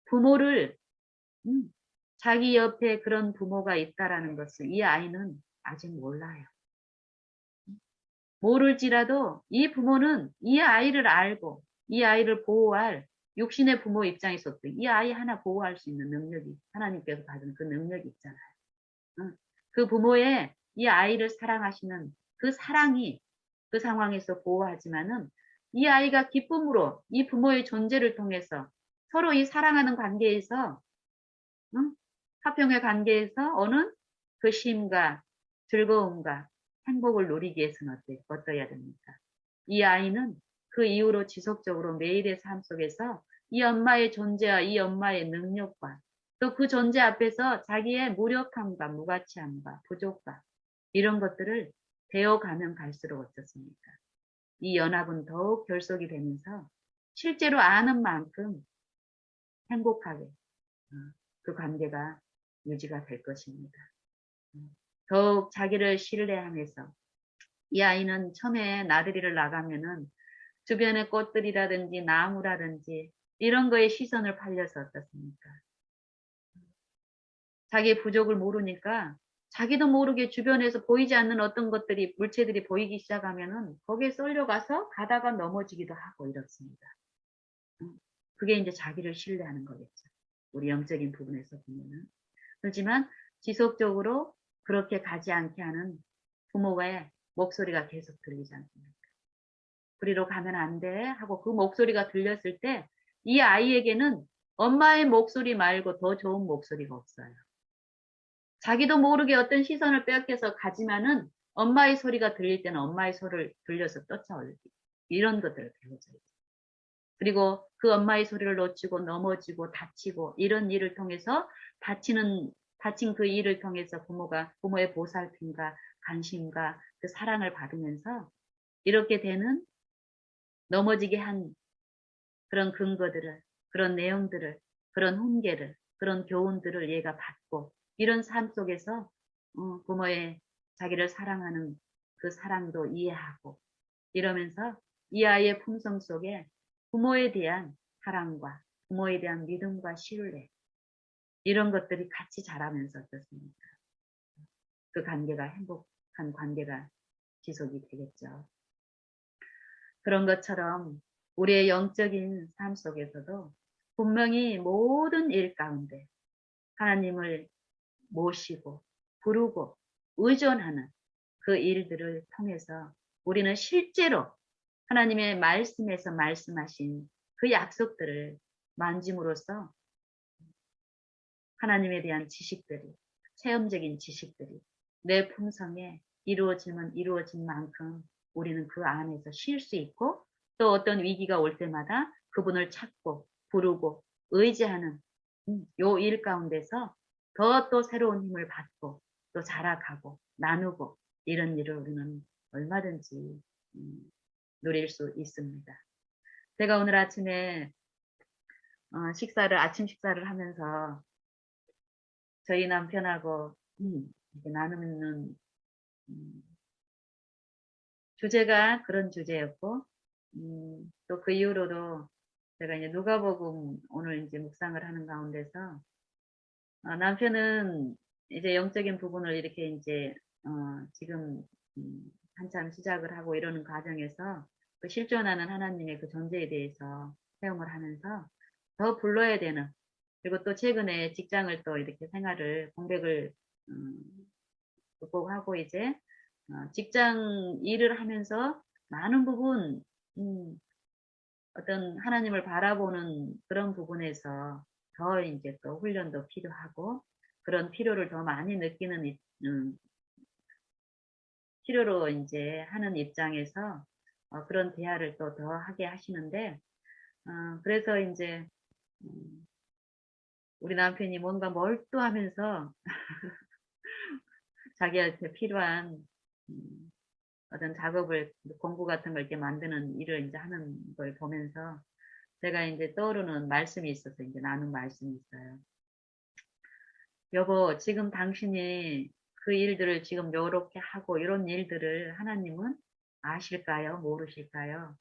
부모를 자기 옆에 그런 부모가 있다라는 것을 이 아이는 아직 몰라요. 모를지라도 이 부모는 이 아이를 알고 이 아이를 보호할 육신의 부모 입장에서도 이 아이 하나 보호할 수 있는 능력이 하나님께서 받은 그 능력이 있잖아요. 그 부모의 이 아이를 사랑하시는 그 사랑이 그 상황에서 보호하지만은 이 아이가 기쁨으로 이 부모의 존재를 통해서 서로 이 사랑하는 관계에서 화평의 관계에서 오는 그 쉼과 즐거움과 행복을 누리기 위해서는 어떠해야 됩니까? 이 아이는 그 이후로 지속적으로 매일의 삶 속에서 이 엄마의 존재와 이 엄마의 능력과 또 그 존재 앞에서 자기의 무력함과 무가치함과 부족감 이런 것들을 배워가면 갈수록 어떻습니까? 이 연합은 더욱 결속이 되면서 실제로 아는 만큼 행복하게 그 관계가 유지가 될 것입니다. 더욱 자기를 신뢰하면서 이 아이는 처음에 나들이를 나가면은 주변의 꽃들이라든지 나무라든지 이런 거에 시선을 팔려서 어떻습니까? 자기의 부족을 모르니까 자기도 모르게 주변에서 보이지 않는 어떤 것들이 물체들이 보이기 시작하면은 거기에 쏠려가서 가다가 넘어지기도 하고 이렇습니다. 그게 이제 자기를 신뢰하는 거겠죠. 우리 영적인 부분에서 보면은. 그렇지만 지속적으로 그렇게 가지 않게 하는 부모의 목소리가 계속 들리지 않습니까? 그리로 가면 안 돼 하고 그 목소리가 들렸을 때 이 아이에게는 엄마의 목소리 말고 더 좋은 목소리가 없어요. 자기도 모르게 어떤 시선을 빼앗겨서 가지만은 엄마의 소리가 들릴 때는 엄마의 소리를 들려서 쫓아올리기 이런 것들을 배워줘요. 그리고 그 엄마의 소리를 놓치고 넘어지고 다치고 이런 일을 통해서 다친 그 일을 통해서 부모의 보살핌과 관심과 그 사랑을 받으면서 이렇게 되는 넘어지게 한 그런 근거들을, 그런 내용들을, 그런 훈계를, 그런 교훈들을 얘가 받고 이런 삶 속에서 부모의 자기를 사랑하는 그 사랑도 이해하고 이러면서 이 아이의 품성 속에 부모에 대한 사랑과 부모에 대한 믿음과 신뢰 이런 것들이 같이 자라면서 어떻습니까? 그 관계가 행복한 관계가 지속이 되겠죠. 그런 것처럼 우리의 영적인 삶 속에서도 분명히 모든 일 가운데 하나님을 모시고 부르고 의존하는 그 일들을 통해서 우리는 실제로 하나님의 말씀에서 말씀하신 그 약속들을 만짐으로써 하나님에 대한 지식들이, 체험적인 지식들이 내 품성에 이루어지면 이루어진 만큼 우리는 그 안에서 쉴 수 있고 또 어떤 위기가 올 때마다 그분을 찾고 부르고 의지하는 요 일 가운데서 더 또 새로운 힘을 받고 또 자라가고 나누고 이런 일을 우리는 얼마든지 누릴 수 있습니다. 제가 오늘 아침에 아침 식사를 하면서 저희 남편하고 이렇게 나누는 주제가 그런 주제였고 또 그 이후로도 제가 이제 누가복음 오늘 이제 묵상을 하는 가운데서 남편은 이제 영적인 부분을 이렇게 이제 지금 한참 시작을 하고 이러는 과정에서 그 실존하는 하나님의 그 존재에 대해서 체험을 하면서 더 불러야 되는, 그리고 또 최근에 직장을 또 이렇게 생활을 공백을 음, 극복하고 이제 직장 일을 하면서 많은 부분 음, 어떤 하나님을 바라보는 그런 부분에서 더 이제 또 훈련도 필요하고 그런 필요를 더 많이 느끼는 필요로 이제 하는 입장에서 그런 대화를 또 더 하게 하시는데 그래서 이제 음, 우리 남편이 뭔가 몰두하면서 자기한테 필요한 음, 어떤 작업을 공부 같은 걸 이렇게 만드는 일을 이제 하는 걸 보면서 제가 이제 떠오르는 말씀이 있어서 이제 나눈 말씀이 있어요. 여보, 지금 당신이 그 일들을 지금 요렇게 하고 이런 일들을 하나님은 아실까요? 모르실까요?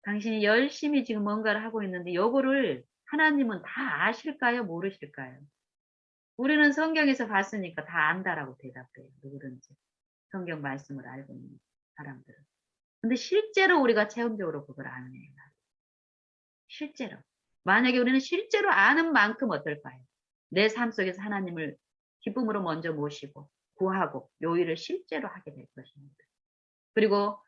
당신이 열심히 지금 뭔가를 하고 있는데 요거를 하나님은 다 아실까요? 모르실까요? 우리는 성경에서 봤으니까 다 안다라고 대답해요. 누구든지. 성경 말씀을 알고 있는 사람들은. 근데 실제로 우리가 체험적으로 그걸 아는 애예요. 실제로. 만약에 우리는 실제로 아는 만큼 어떨까요? 내 삶 속에서 하나님을 기쁨으로 먼저 모시고 구하고 요 일을 실제로 하게 될 것입니다. 그리고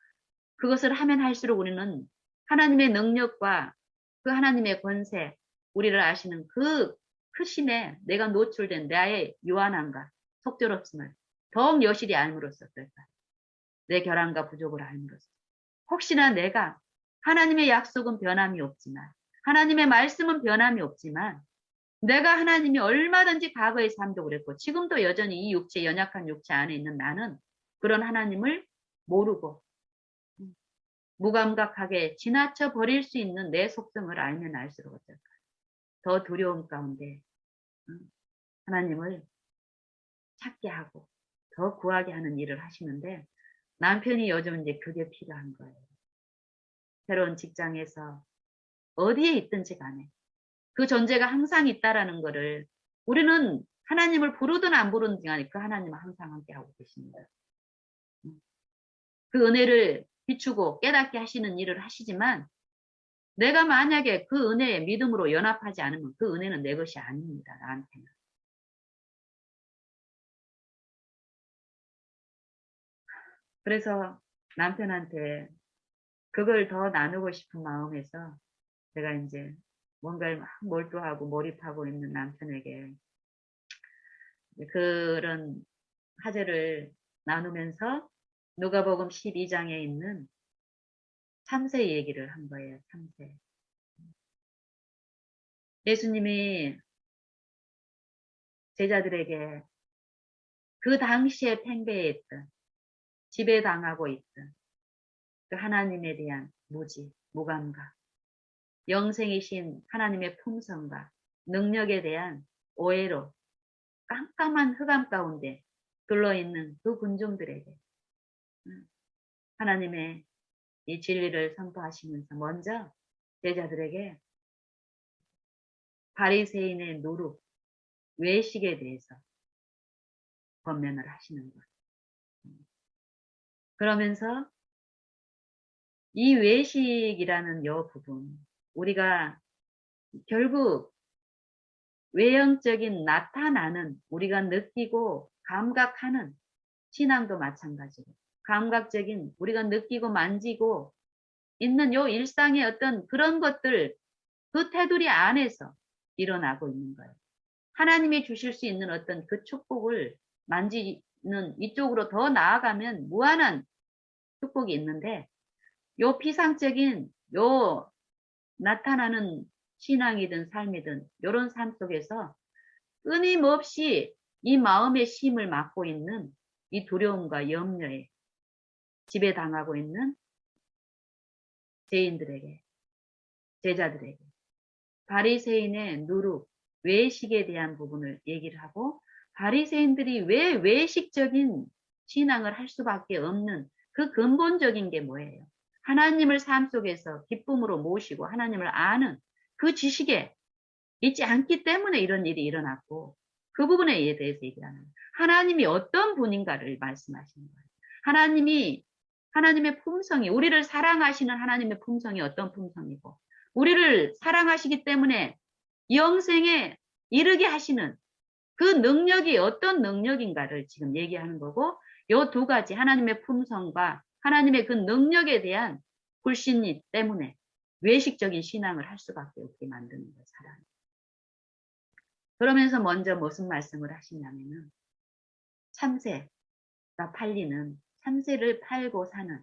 그것을 하면 할수록 우리는 하나님의 능력과 그 하나님의 권세, 우리를 아시는 그 크심에 내가 노출된 나의 유한함과 속절없음을 더욱 여실히 알므로써 어떨까? 내 결함과 부족을 알므로써. 혹시나 내가 하나님의 약속은 변함이 없지만, 하나님의 말씀은 변함이 없지만, 내가 하나님이 얼마든지 과거의 삶도 그랬고, 지금도 여전히 이 육체, 연약한 육체 안에 있는 나는 그런 하나님을 모르고, 무감각하게 지나쳐 버릴 수 있는 내 속성을 알면 알수록 어떨까? 더 두려움 가운데 하나님을 찾게 하고 더 구하게 하는 일을 하시는데 남편이 요즘 이제 그게 필요한 거예요. 새로운 직장에서 어디에 있든지 간에 그 존재가 항상 있다라는 거를 우리는 하나님을 부르든 안 부르든 간에 그 하나님은 항상 함께하고 계십니다. 그 은혜를 비추고 깨닫게 하시는 일을 하시지만 내가 만약에 그 은혜에 믿음으로 연합하지 않으면 그 은혜는 내 것이 아닙니다. 나한테는. 그래서 남편한테 그걸 더 나누고 싶은 마음에서 제가 이제 뭔가를 막 몰두하고 몰입하고 있는 남편에게 그런 화제를 나누면서 누가복음 12장에 있는 참새 얘기를 한 거예요. 참새. 예수님이 제자들에게 그 당시에 팽배했던 지배당하고 있던 그 하나님에 대한 무지, 무감각, 영생이신 하나님의 품성과 능력에 대한 오해로 깜깜한 흑암 가운데 둘러있는 그 군중들에게 하나님의 이 진리를 선포하시면서 먼저 제자들에게 바리새인의 노릇, 외식에 대해서 권면을 하시는 것. 그러면서 이 외식이라는 요 부분, 우리가 결국 외형적인 나타나는 우리가 느끼고 감각하는 신앙도 마찬가지고 감각적인 우리가 느끼고 만지고 있는 요 일상의 어떤 그런 것들 그 테두리 안에서 일어나고 있는 거예요. 하나님이 주실 수 있는 어떤 그 축복을 만지는 이쪽으로 더 나아가면 무한한 축복이 있는데 요 피상적인 요 나타나는 신앙이든 삶이든 요런 삶 속에서 끊임없이 이 마음의 심을 막고 있는 이 두려움과 염려에 지배당하고 있는 죄인들에게, 제자들에게 바리새인의 누룩, 외식에 대한 부분을 얘기를 하고 바리새인들이 왜 외식적인 신앙을 할 수밖에 없는 그 근본적인 게 뭐예요? 하나님을 삶 속에서 기쁨으로 모시고 하나님을 아는 그 지식에 있지 않기 때문에 이런 일이 일어났고 그 부분에 대해서 얘기하는 거예요. 하나님이 어떤 분인가를 말씀하시는 거예요. 하나님의 품성이 우리를 사랑하시는 하나님의 품성이 어떤 품성이고 우리를 사랑하시기 때문에 영생에 이르게 하시는 그 능력이 어떤 능력인가를 지금 얘기하는 거고 요 두 가지 하나님의 품성과 하나님의 그 능력에 대한 불신이 때문에 외식적인 신앙을 할 수밖에 없게 만드는 거예요. 사람. 그러면서 먼저 무슨 말씀을 하시냐면은 참새가 팔리는 참새를 팔고 사는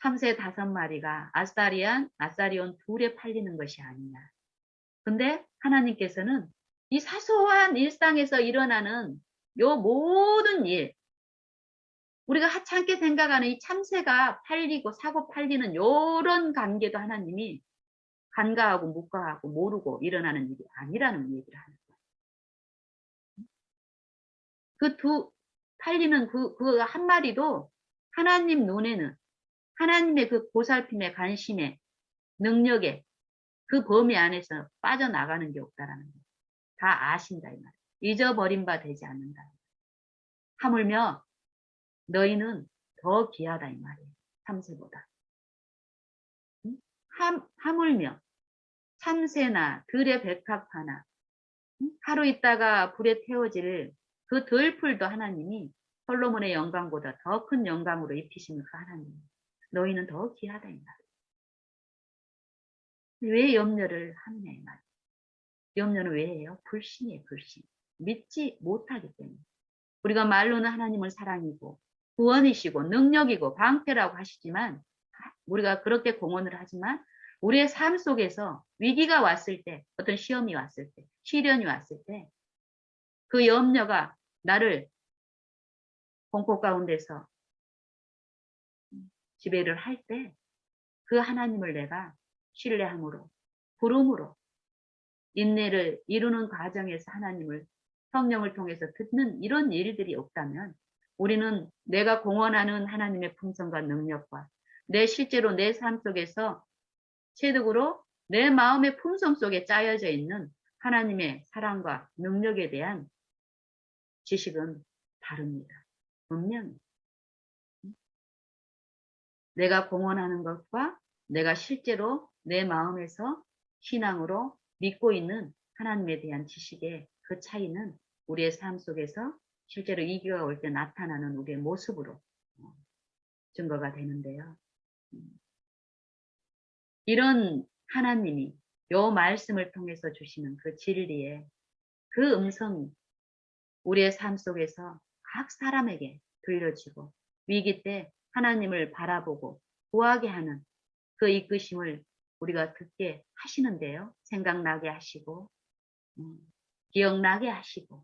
참새 5마리가 아사리온 둘에 팔리는 것이 아니냐. 근데 하나님께서는 이 사소한 일상에서 일어나는 요 모든 일, 우리가 하찮게 생각하는 이 참새가 팔리고 사고 팔리는 요런 관계도 하나님이 간과하고 묵과하고 모르고 일어나는 일이 아니라는 얘기를 하는 거예요. 팔리는 그 한 마리도 하나님 눈에는 하나님의 그 보살핌의 관심의 능력에 그 범위 안에서 빠져나가는 게 없다라는 거예요. 다 아신다 이 말이에요. 잊어버린 바 되지 않는다. 하물며 너희는 더 귀하다 이 말이에요. 참새보다. 하물며 참새나 들의 백합화나 하루 있다가 불에 태워질 그 들풀도 하나님이 솔로몬의 영광보다 더 큰 영광으로 입히시는 그 하나님. 너희는 더 귀하다 이 말이에요. 왜 염려를 하느냐 이 말이에요. 염려는 왜 해요? 불신이에요. 불신. 믿지 못하기 때문에. 우리가 말로는 하나님을 사랑이고 구원이시고 능력이고 방패라고 하시지만 우리가 그렇게 공언을 하지만 우리의 삶 속에서 위기가 왔을 때 어떤 시험이 왔을 때 시련이 왔을 때 그 염려가 나를 공포 가운데서 지배를 할 때 그 하나님을 내가 신뢰함으로 부름으로 인내를 이루는 과정에서 하나님을 성령을 통해서 듣는 이런 일들이 없다면 우리는 내가 공언하는 하나님의 품성과 능력과 내 실제로 내 삶 속에서 체득으로 내 마음의 품성 속에 짜여져 있는 하나님의 사랑과 능력에 대한 지식은 다릅니다. 분명히 내가 공언하는 것과 내가 실제로 내 마음에서 신앙으로 믿고 있는 하나님에 대한 지식의 그 차이는 우리의 삶 속에서 실제로 위기가 올 때 나타나는 우리의 모습으로 증거가 되는데요. 이런 하나님이 요 말씀을 통해서 주시는 그 진리의 그 음성이 우리의 삶 속에서 각 사람에게 들려지고 위기 때 하나님을 바라보고 구하게 하는 그 이끄심을 우리가 듣게 하시는데요. 생각나게 하시고 기억나게 하시고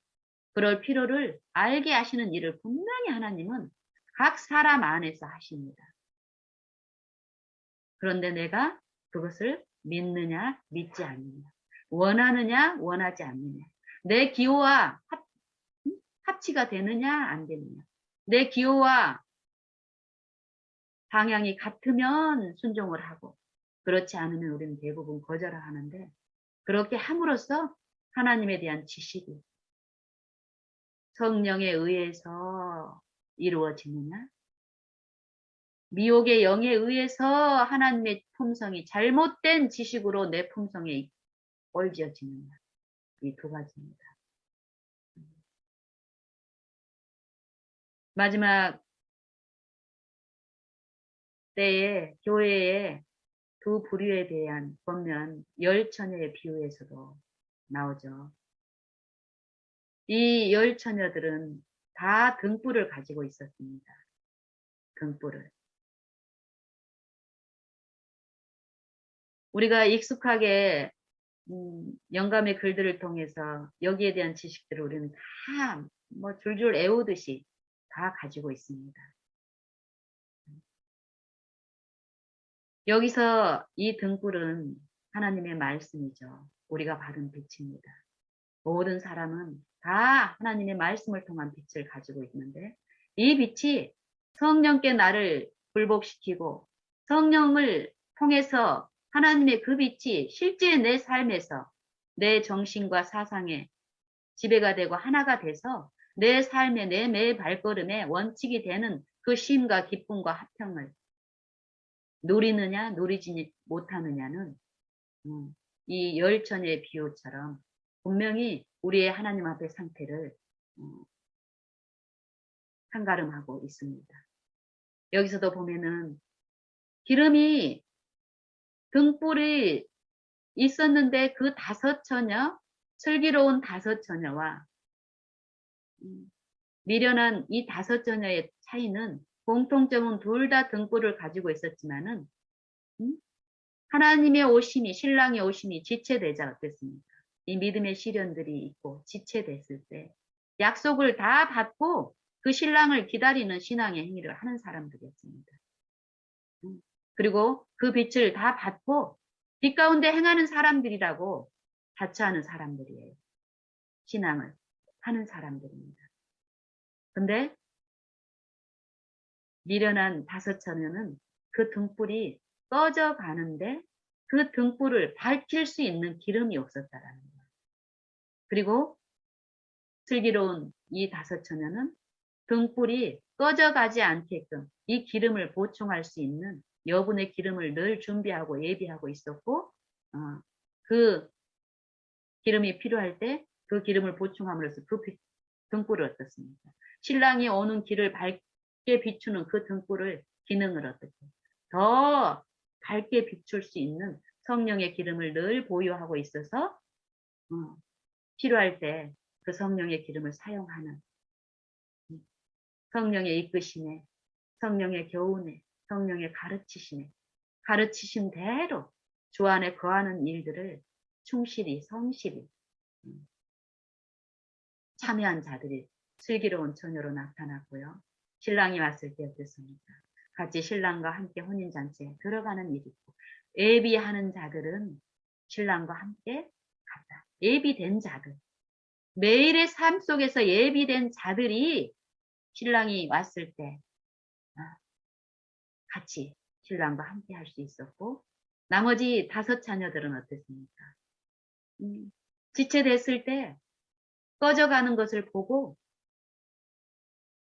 그럴 필요를 알게 하시는 일을 분명히 하나님은 각 사람 안에서 하십니다. 그런데 내가 그것을 믿느냐 믿지 않느냐 원하느냐 원하지 않느냐 내 기호와 합치가 되느냐 안 되느냐 내 기호와 방향이 같으면 순종을 하고 그렇지 않으면 우리는 대부분 거절하는데 그렇게 함으로써 하나님에 대한 지식이 성령에 의해서 이루어지느냐 미혹의 영에 의해서 하나님의 품성이 잘못된 지식으로 내 품성에 옳지어지느냐 이 두 가지입니다. 마지막 때에 교회의 두 부류에 대한 보면 열처녀의 비유에서도 나오죠. 이 열처녀들은 다 등불을 가지고 있었습니다. 등불을. 우리가 익숙하게 영감의 글들을 통해서 여기에 대한 지식들을 우리는 다 뭐 줄줄 애우듯이 다 가지고 있습니다. 여기서 이 등불은 하나님의 말씀이죠. 우리가 받은 빛입니다. 모든 사람은 다 하나님의 말씀을 통한 빛을 가지고 있는데 이 빛이 성령께 나를 굴복시키고 성령을 통해서 하나님의 그 빛이 실제 내 삶에서 내 정신과 사상에 지배가 되고 하나가 돼서 내 삶의 내 매 발걸음에 원칙이 되는 그 쉼과 기쁨과 화평을 누리느냐 누리지 못하느냐는 이 열처녀의 비유처럼 분명히 우리의 하나님 앞의 상태를 한가름하고 있습니다. 여기서도 보면은 기름이 등불이 있었는데 그 5처녀, 슬기로운 5처녀와 미련한 이 5처녀의 차이는 공통점은 둘 다 등불을 가지고 있었지만은 하나님의 오심이 신랑의 오심이 지체되자 어땠습니까? 이 믿음의 시련들이 있고 지체됐을 때 약속을 다 받고 그 신랑을 기다리는 신앙의 행위를 하는 사람들이었습니다. 그리고 그 빛을 다 받고 빛 가운데 행하는 사람들이라고 자처하는 사람들이에요. 신앙을 하는 사람들입니다. 근데 미련한 5처녀는 그 등불이 꺼져 가는데 그 등불을 밝힐 수 있는 기름이 없었다라는 거예요. 그리고 슬기로운 이 5처녀는 등불이 꺼져가지 않게끔 이 기름을 보충할 수 있는 여분의 기름을 늘 준비하고 예비하고 있었고 그 기름이 필요할 때 그 기름을 보충함으로써 그 등불을 어떻습니까? 신랑이 오는 길을 밝게 비추는 그 등불을 기능을 어떻게 더 밝게 비출 수 있는 성령의 기름을 늘 보유하고 있어서 필요할 때 그 성령의 기름을 사용하는 성령의 이끄심에 성령의 교훈에 성령의 가르치심에 가르치신 대로 주 안에 거하는 일들을 충실히 성실히 참여한 자들이 슬기로운 처녀로 나타났고요. 신랑이 왔을 때 어땠습니까? 같이 신랑과 함께 혼인잔치에 들어가는 일이 있고 예비하는 자들은 신랑과 함께 갔다. 예비된 자들. 매일의 삶 속에서 예비된 자들이 신랑이 왔을 때 같이 신랑과 함께 할 수 있었고 나머지 5처녀들은 어땠습니까? 지체됐을 때 꺼져가는 것을 보고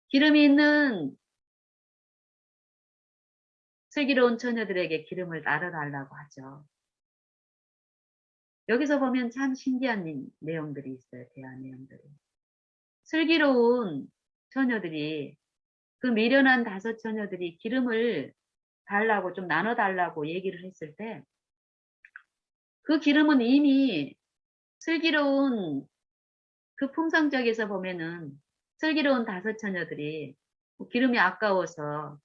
기름이 있는 슬기로운 처녀들에게 기름을 나눠달라고 하죠. 여기서 보면 참 신기한 내용들이 있어요. 대화 내용들이. 슬기로운 처녀들이 그 미련한 5처녀들이 기름을 달라고 좀 나눠달라고 얘기를 했을 때 그 기름은 이미 슬기로운 그 품성적에서 보면은 슬기로운 5처녀들이 기름이 아까워서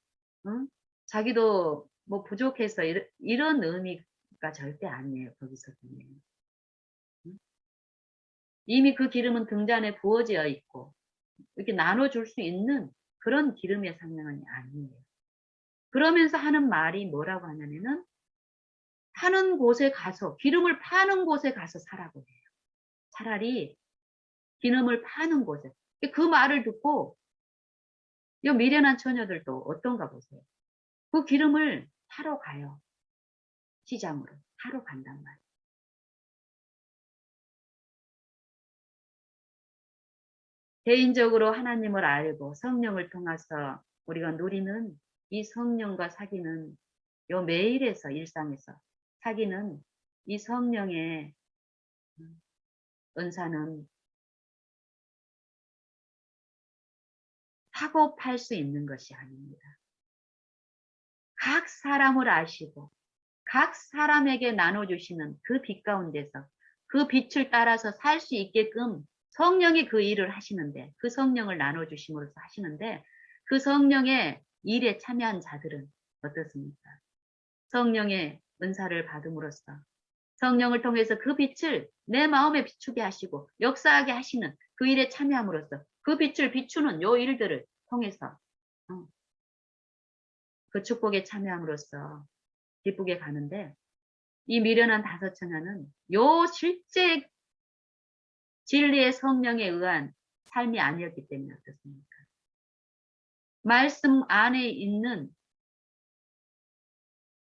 자기도 뭐 부족해서 이런 의미가 절대 아니에요. 거기서 보면 이미 그 기름은 등잔에 부어져 있고 이렇게 나눠줄 수 있는 그런 기름의 상황이 아니에요. 그러면서 하는 말이 뭐라고 하냐면은 파는 곳에 가서 기름을 파는 곳에 가서 사라고 해요. 차라리 기름을 파는 곳에 그 말을 듣고 이 미련한 처녀들도 어떤가 보세요. 그 기름을 사러 가요. 시장으로 사러 간단 말이에요. 개인적으로 하나님을 알고 성령을 통해서 우리가 누리는 이 성령과 사귀는 요 매일에서 일상에서 사귀는 이 성령의 은사는 사고 팔 수 있는 것이 아닙니다. 각 사람을 아시고 각 사람에게 나눠주시는 그 빛 가운데서 그 빛을 따라서 살 수 있게끔 성령이 그 일을 하시는데 그 성령을 나눠주심으로써 하시는데 그 성령의 일에 참여한 자들은 어떻습니까? 성령의 은사를 받음으로써 성령을 통해서 그 빛을 내 마음에 비추게 하시고 역사하게 하시는 그 일에 참여함으로써 그 빛을 비추는 요 일들을 통해서 그 축복에 참여함으로써 기쁘게 가는데 이 미련한 5처녀는 요 실제 진리의 성령에 의한 삶이 아니었기 때문에 어떻습니까? 말씀 안에 있는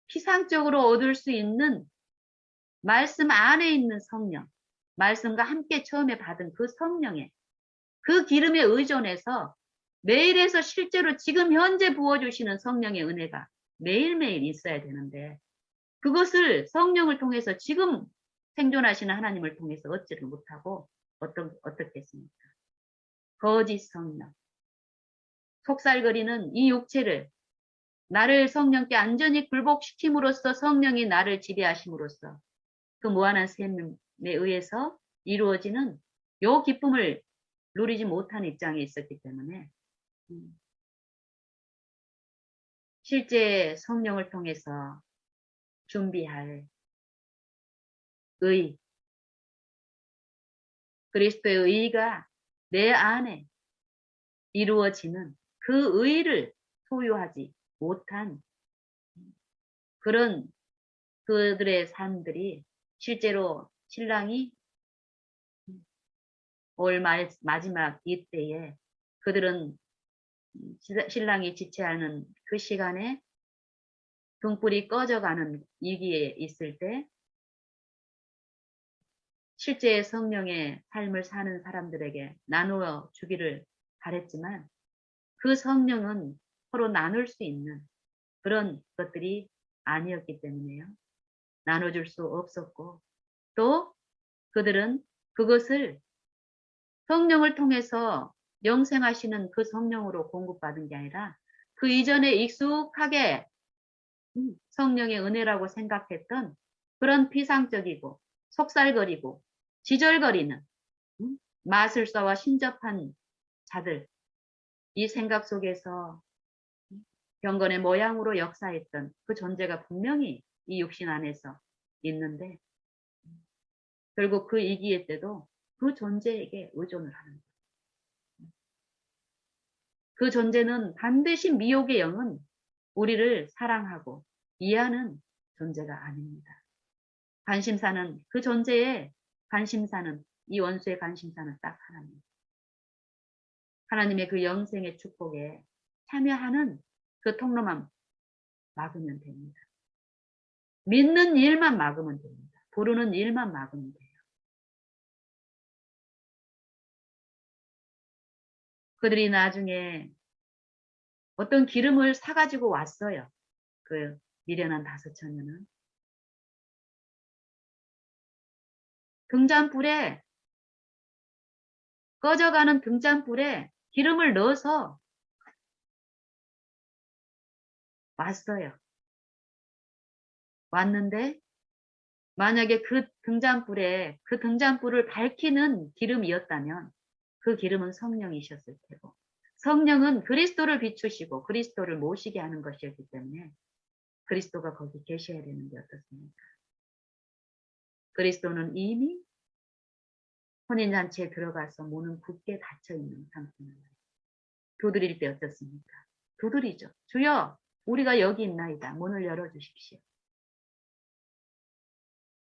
피상적으로 얻을 수 있는 말씀 안에 있는 성령, 말씀과 함께 처음에 받은 그 성령의 그 기름에 의존해서 매일에서 실제로 지금 현재 부어주시는 성령의 은혜가 매일매일 있어야 되는데 그것을 성령을 통해서 지금 생존하시는 하나님을 통해서 얻지를 못하고 어떻겠습니까? 거짓 성령, 속살거리는 이 육체를 나를 성령께 완전히 굴복시킴으로써 성령이 나를 지배하심으로써 그 무한한 셈에 의해서 이루어지는 요 기쁨을 누리지 못한 입장에 있었기 때문에 실제 성령을 통해서 준비할 의, 그리스도의 의가 내 안에 이루어지는 그 의를 소유하지 못한 그런 그들의 삶들이 실제로 신랑이 올 마지막 이때에 그들은 신랑이 지체하는 그 시간에 등불이 꺼져가는 위기에 있을 때 실제 성령의 삶을 사는 사람들에게 나누어 주기를 바랬지만 그 성령은 서로 나눌 수 있는 그런 것들이 아니었기 때문에요. 나눠줄 수 없었고 또 그들은 그것을 성령을 통해서 영생하시는 그 성령으로 공급받은 게 아니라 그 이전에 익숙하게 성령의 은혜라고 생각했던 그런 피상적이고 속살거리고 지절거리는 마술사와 신접한 자들 이 생각 속에서 경건의 모양으로 역사했던 그 존재가 분명히 이 육신 안에서 있는데 결국 그 이기의 때도 그 존재에게 의존을 하는 거예요. 그 존재는 반드시 미혹의 영은 우리를 사랑하고 이해하는 존재가 아닙니다. 관심사는 그 존재의 관심사는 이 원수의 관심사는 딱 하나님. 하나님의 그 영생의 축복에 참여하는 그 통로만 막으면 됩니다. 믿는 일만 막으면 됩니다. 부르는 일만 막으면 돼요. 그들이 나중에 어떤 기름을 사가지고 왔어요. 그 미련한 5처녀는. 등잔불에 꺼져가는 등잔불에 기름을 넣어서 왔어요. 왔는데 만약에 그 등잔불을 밝히는 기름이었다면 그 기름은 성령이셨을 테고 성령은 그리스도를 비추시고 그리스도를 모시게 하는 것이었기 때문에 그리스도가 거기 계셔야 되는 게 어떻습니까? 그리스도는 이미 혼인잔치에 들어가서 문은 굳게 닫혀있는 상태입니다. 두드릴 때 어떻습니까? 두드리죠. 주여 우리가 여기 있나이다. 문을 열어주십시오.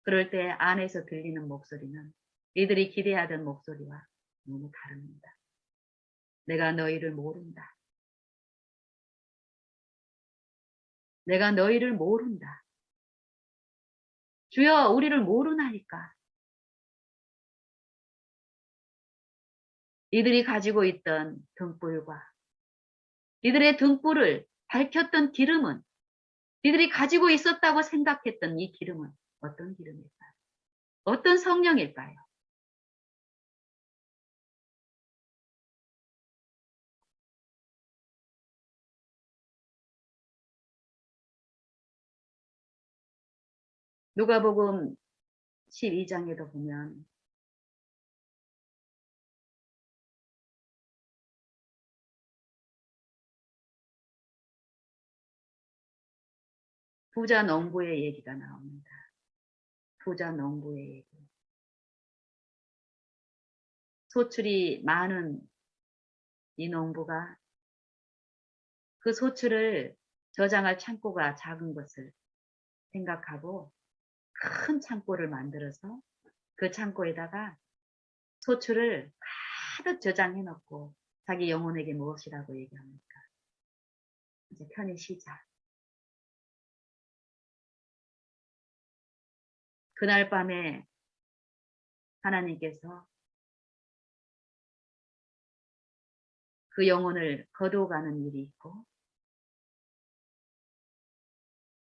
그럴 때 안에서 들리는 목소리는 이들이 기대하던 목소리와 너무 다릅니다. 내가 너희를 모른다. 내가 너희를 모른다. 주여 우리를 모르나이까. 이들이 가지고 있던 등불과 이들의 등불을 밝혔던 기름은 이들이 가지고 있었다고 생각했던 이 기름은 어떤 기름일까요? 어떤 성령일까요? 누가복음 12장에도 보면 부자 농부의 얘기가 나옵니다. 부자 농부의 얘기. 소출이 많은 이 농부가 그 소출을 저장할 창고가 작은 것을 생각하고 큰 창고를 만들어서 그 창고에다가 소출을 가득 저장해 놓고 자기 영혼에게 무엇이라고 얘기합니까? 이제 편히 쉬자. 그날 밤에 하나님께서 그 영혼을 거두어가는 일이 있고,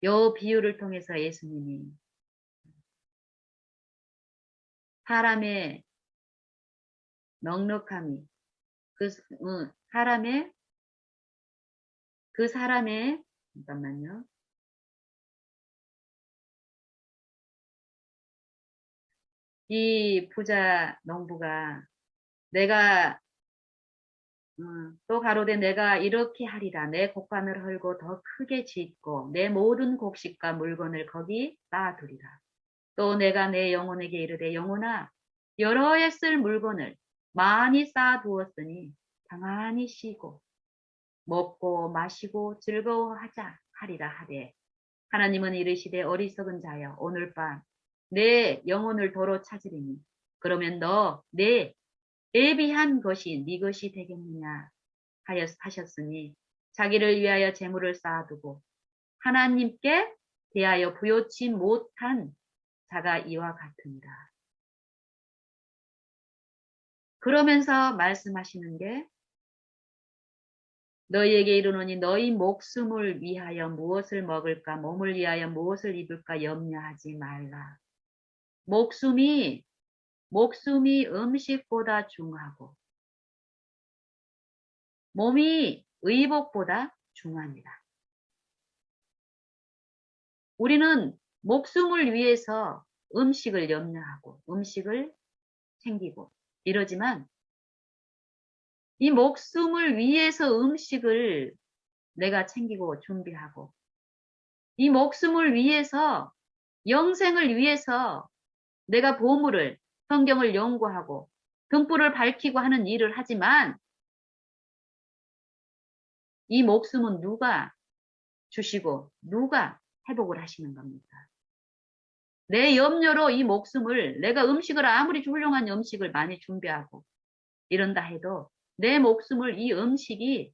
요 비유를 통해서 예수님이 사람의 넉넉함이, 사람의, 잠깐만요. 이 부자 농부가 내가 또 가로되 내가 이렇게 하리라. 내 곡간을 헐고 더 크게 짓고 내 모든 곡식과 물건을 거기 쌓아두리라. 또 내가 내 영혼에게 이르되 영혼아 여러 해 쓸 물건을 많이 쌓아두었으니 가만히 쉬고 먹고 마시고 즐거워하자 하리라 하되 하나님은 이르시되 어리석은 자여 오늘 밤 내 영혼을 도로 찾으리니 그러면 너 내 예비한 것이 네 것이 되겠느냐 하셨으니 자기를 위하여 재물을 쌓아두고 하나님께 대하여 부요치 못한 자가 이와 같으니라. 그러면서 말씀하시는 게 너희에게 이르노니 너희 목숨을 위하여 무엇을 먹을까 몸을 위하여 무엇을 입을까 염려하지 말라. 목숨이 음식보다 중하고 몸이 의복보다 중합니다. 우리는 목숨을 위해서 음식을 염려하고 음식을 챙기고 이러지만 이 목숨을 위해서 음식을 내가 챙기고 준비하고 이 목숨을 위해서 영생을 위해서 내가 보물을 성경을 연구하고 등불을 밝히고 하는 일을 하지만 이 목숨은 누가 주시고 누가 회복을 하시는 겁니까? 내 염려로 이 목숨을 내가 음식을 아무리 훌륭한 음식을 많이 준비하고 이런다 해도 내 목숨을 이 음식이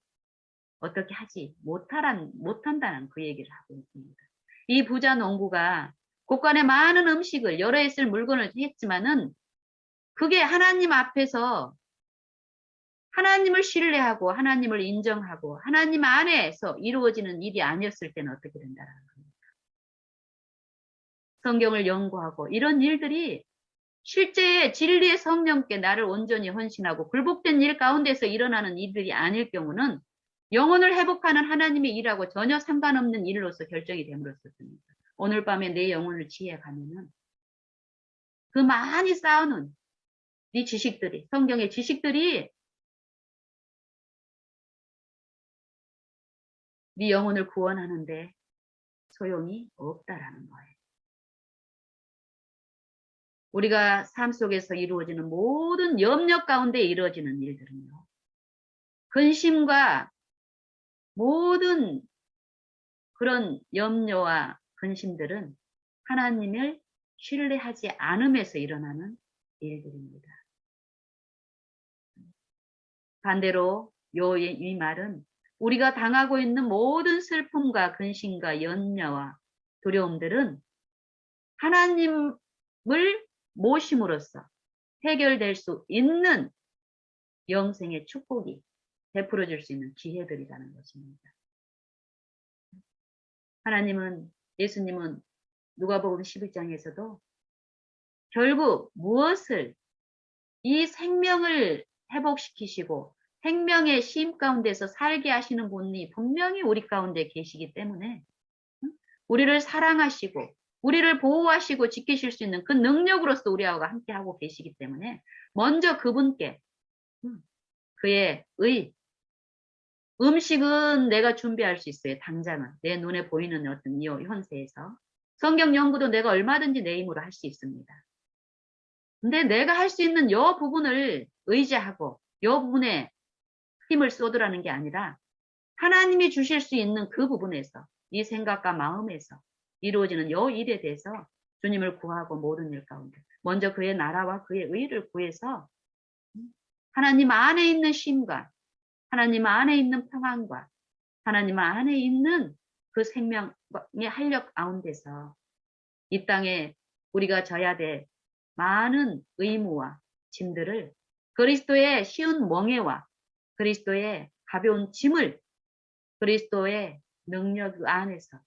어떻게 하지 못한다는 그 얘기를 하고 있습니다. 이 부자 농부가 곳간에 많은 음식을 여러 해 쓸 물건을 했지만은 그게 하나님 앞에서 하나님을 신뢰하고 하나님을 인정하고 하나님 안에서 이루어지는 일이 아니었을 때는 어떻게 된다는 겁니다. 성경을 연구하고 이런 일들이 실제 진리의 성령께 나를 온전히 헌신하고 굴복된 일 가운데서 일어나는 일들이 아닐 경우는 영혼을 회복하는 하나님의 일하고 전혀 상관없는 일로서 결정이 됨으로써 오늘 밤에 내 영혼을 지혜 가면은 그 많이 쌓아놓은 네 지식들이 성경의 지식들이 네 영혼을 구원하는데 소용이 없다라는 거예요. 우리가 삶 속에서 이루어지는 모든 염려 가운데 이루어지는 일들은요. 근심과 모든 그런 염려와 근심들은 하나님을 신뢰하지 않음에서 일어나는 일들입니다. 반대로 이 말은 우리가 당하고 있는 모든 슬픔과 근심과 염려와 두려움들은 하나님을 모심으로써 해결될 수 있는 영생의 축복이 베풀어질 수 있는 기회들이라는 것입니다. 하나님은 예수님은 누가복음 11장에서도 결국 무엇을 이 생명을 회복시키시고 생명의 쉼 가운데서 살게 하시는 분이 분명히 우리 가운데 계시기 때문에 우리를 사랑하시고 우리를 보호하시고 지키실 수 있는 그 능력으로서 우리하고 함께하고 계시기 때문에 먼저 그분께 그의 음식은 내가 준비할 수 있어요. 당장은 내 눈에 보이는 어떤 이 현세에서 성경 연구도 내가 얼마든지 내 힘으로 할 수 있습니다. 근데 내가 할 수 있는 요 부분을 의지하고 요 부분에 힘을 쏟으라는 게 아니라 하나님이 주실 수 있는 그 부분에서 이 생각과 마음에서 이루어지는 요 일에 대해서 주님을 구하고 모든 일 가운데 먼저 그의 나라와 그의 의를 구해서 하나님 안에 있는 쉼과 하나님 안에 있는 평안과 하나님 안에 있는 그 생명의 활력 가운데서 이 땅에 우리가 져야 될 많은 의무와 짐들을 그리스도의 쉬운 멍에와 그리스도의 가벼운 짐을 그리스도의 능력 안에서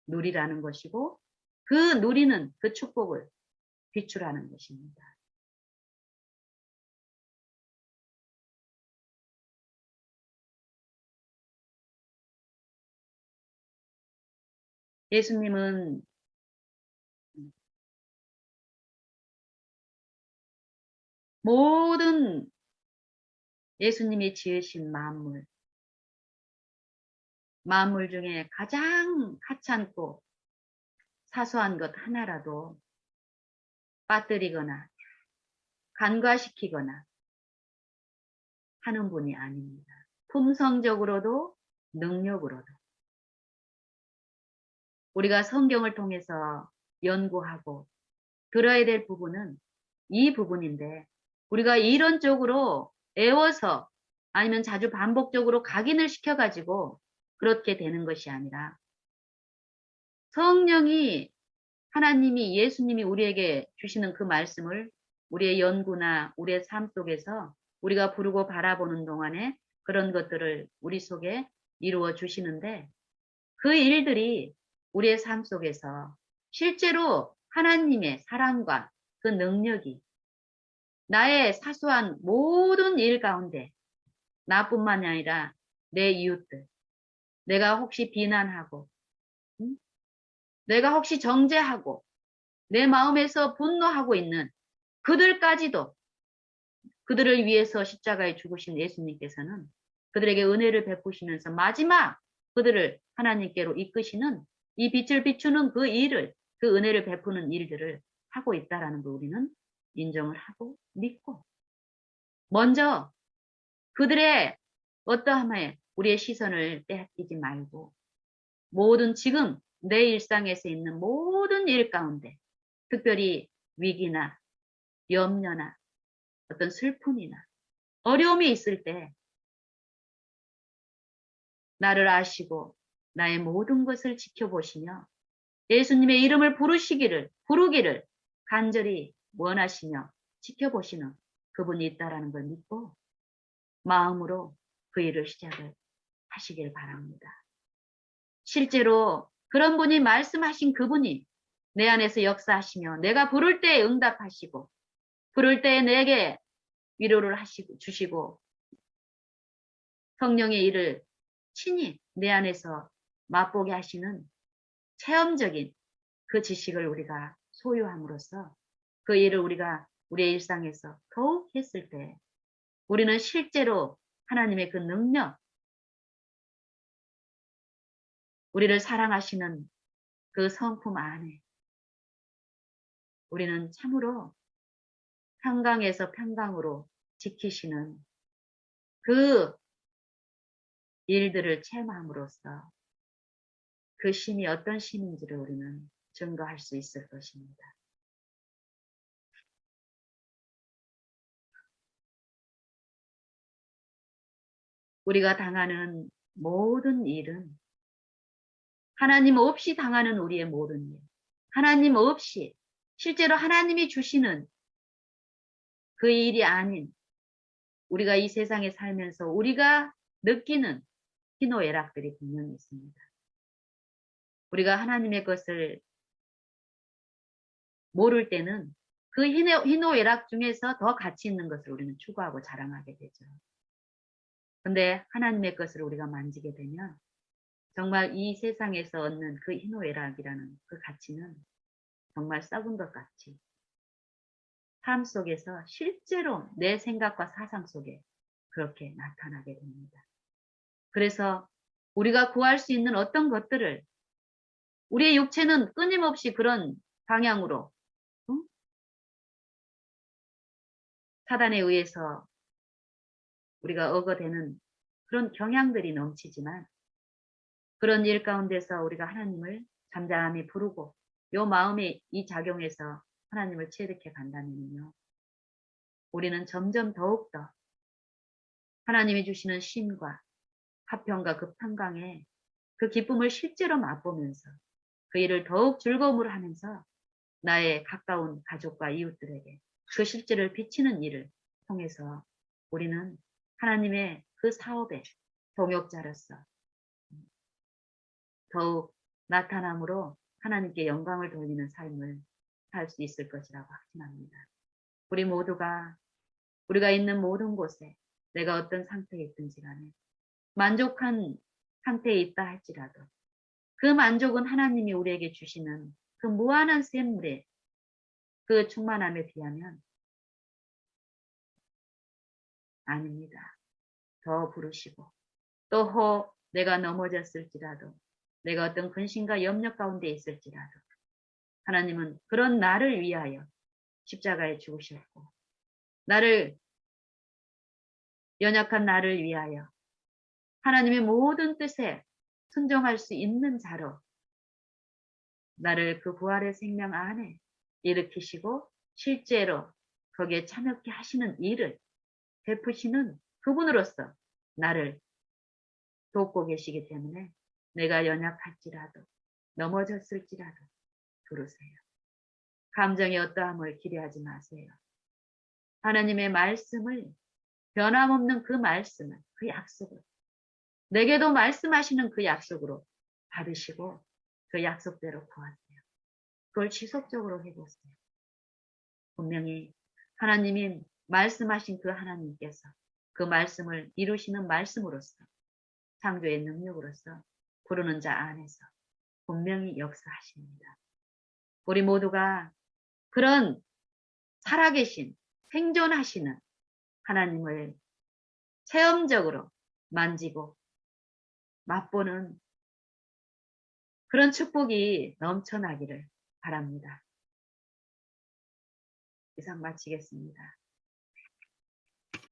누리라는 것이고 그 누리는 그 축복을 비추라는 것입니다. 예수님은 모든 예수님이 지으신 만물 중에 가장 하찮고 사소한 것 하나라도 빠뜨리거나 간과시키거나 하는 분이 아닙니다. 품성적으로도 능력으로도. 우리가 성경을 통해서 연구하고 들어야 될 부분은 이 부분인데 우리가 이런 쪽으로 애워서 아니면 자주 반복적으로 각인을 시켜가지고 그렇게 되는 것이 아니라 성령이 하나님이 예수님이 우리에게 주시는 그 말씀을 우리의 연구나 우리의 삶 속에서 우리가 부르고 바라보는 동안에 그런 것들을 우리 속에 이루어 주시는데 그 일들이 우리의 삶 속에서 실제로 하나님의 사랑과 그 능력이 나의 사소한 모든 일 가운데 나뿐만이 아니라 내 이웃들, 내가 혹시 비난하고, 내가 혹시 정죄하고, 내 마음에서 분노하고 있는 그들까지도 그들을 위해서 십자가에 죽으신 예수님께서는 그들에게 은혜를 베푸시면서 마지막 그들을 하나님께로 이끄시는 이 빛을 비추는 그 일을, 그 은혜를 베푸는 일들을 하고 있다라는 걸 우리는 인정을 하고 믿고 먼저 그들의 어떠함에 우리의 시선을 빼앗기지 말고 모든 지금 내 일상에서 있는 모든 일 가운데 특별히 위기나 염려나 어떤 슬픔이나 어려움이 있을 때 나를 아시고 나의 모든 것을 지켜보시며 예수님의 이름을 부르기를 간절히 원하시며 지켜보시는 그분이 있다라는 걸 믿고 마음으로 그 일을 시작을 하시길 바랍니다. 실제로 그런 분이 말씀하신 그분이 내 안에서 역사하시며 내가 부를 때 응답하시고 부를 때 내게 위로를 주시고 성령의 일을 친히 내 안에서 맛보게 하시는 체험적인 그 지식을 우리가 소유함으로써 그 일을 우리가 우리의 일상에서 더욱 했을 때 우리는 실제로 하나님의 그 능력, 우리를 사랑하시는 그 성품 안에 우리는 참으로 평강에서 평강으로 지키시는 그 일들을 체험함으로써 그 신이 어떤 신인지를 우리는 증거할 수 있을 것입니다. 우리가 당하는 모든 일은 하나님 없이 당하는 우리의 모든 일, 하나님 없이 실제로 하나님이 주시는 그 일이 아닌 우리가 이 세상에 살면서 우리가 느끼는 희노애락들이 분명히 있습니다. 우리가 하나님의 것을 모를 때는 그 희노애락 중에서 더 가치 있는 것을 우리는 추구하고 자랑하게 되죠. 근데 하나님의 것을 우리가 만지게 되면 정말 이 세상에서 얻는 그 희노애락이라는 그 가치는 정말 썩은 것 같이 삶 속에서 실제로 내 생각과 사상 속에 그렇게 나타나게 됩니다. 그래서 우리가 구할 수 있는 어떤 것들을 우리의 육체는 끊임없이 그런 방향으로 사단에 의해서 우리가 얻어되는 그런 경향들이 넘치지만 그런 일 가운데서 우리가 하나님을 잠잠히 부르고 요 마음이 이 작용해서 하나님을 체득해 간다면요. 우리는 점점 더욱더 하나님이 주시는 쉼과 화평과 그 평강에 그 기쁨을 실제로 맛보면서 그 일을 더욱 즐거움으로 하면서 나의 가까운 가족과 이웃들에게 그 실제를 비치는 일을 통해서 우리는 하나님의 그 사업의 동역자로서 더욱 나타남으로 하나님께 영광을 돌리는 삶을 살 수 있을 것이라고 확신합니다. 우리 모두가 우리가 있는 모든 곳에 내가 어떤 상태에 있든지 간에 만족한 상태에 있다 할지라도 그 만족은 하나님이 우리에게 주시는 그 무한한 샘물의 그 충만함에 비하면 아닙니다. 더 부르시고 또 내가 넘어졌을지라도 내가 어떤 근심과 염려 가운데 있을지라도 하나님은 그런 나를 위하여 십자가에 죽으셨고 나를 연약한 나를 위하여 하나님의 모든 뜻에 순종할 수 있는 자로 나를 그 부활의 생명 안에 일으키시고 실제로 거기에 참여케 하시는 일을 베푸시는 그분으로서 나를 돕고 계시기 때문에 내가 연약할지라도 넘어졌을지라도 부르세요. 감정의 어떠함을 기대하지 마세요. 하나님의 말씀을 변함없는 그 말씀을 그 약속을 내게도 말씀하시는 그 약속으로 받으시고 그 약속대로 구하세요. 그걸 지속적으로 해보세요. 분명히 하나님이 말씀하신 그 하나님께서 그 말씀을 이루시는 말씀으로서 창조의 능력으로서 부르는 자 안에서 분명히 역사하십니다. 우리 모두가 그런 살아계신 생존하시는 하나님을 체험적으로 만지고 맛보는 그런 축복이 넘쳐나기를 바랍니다. 이상 마치겠습니다.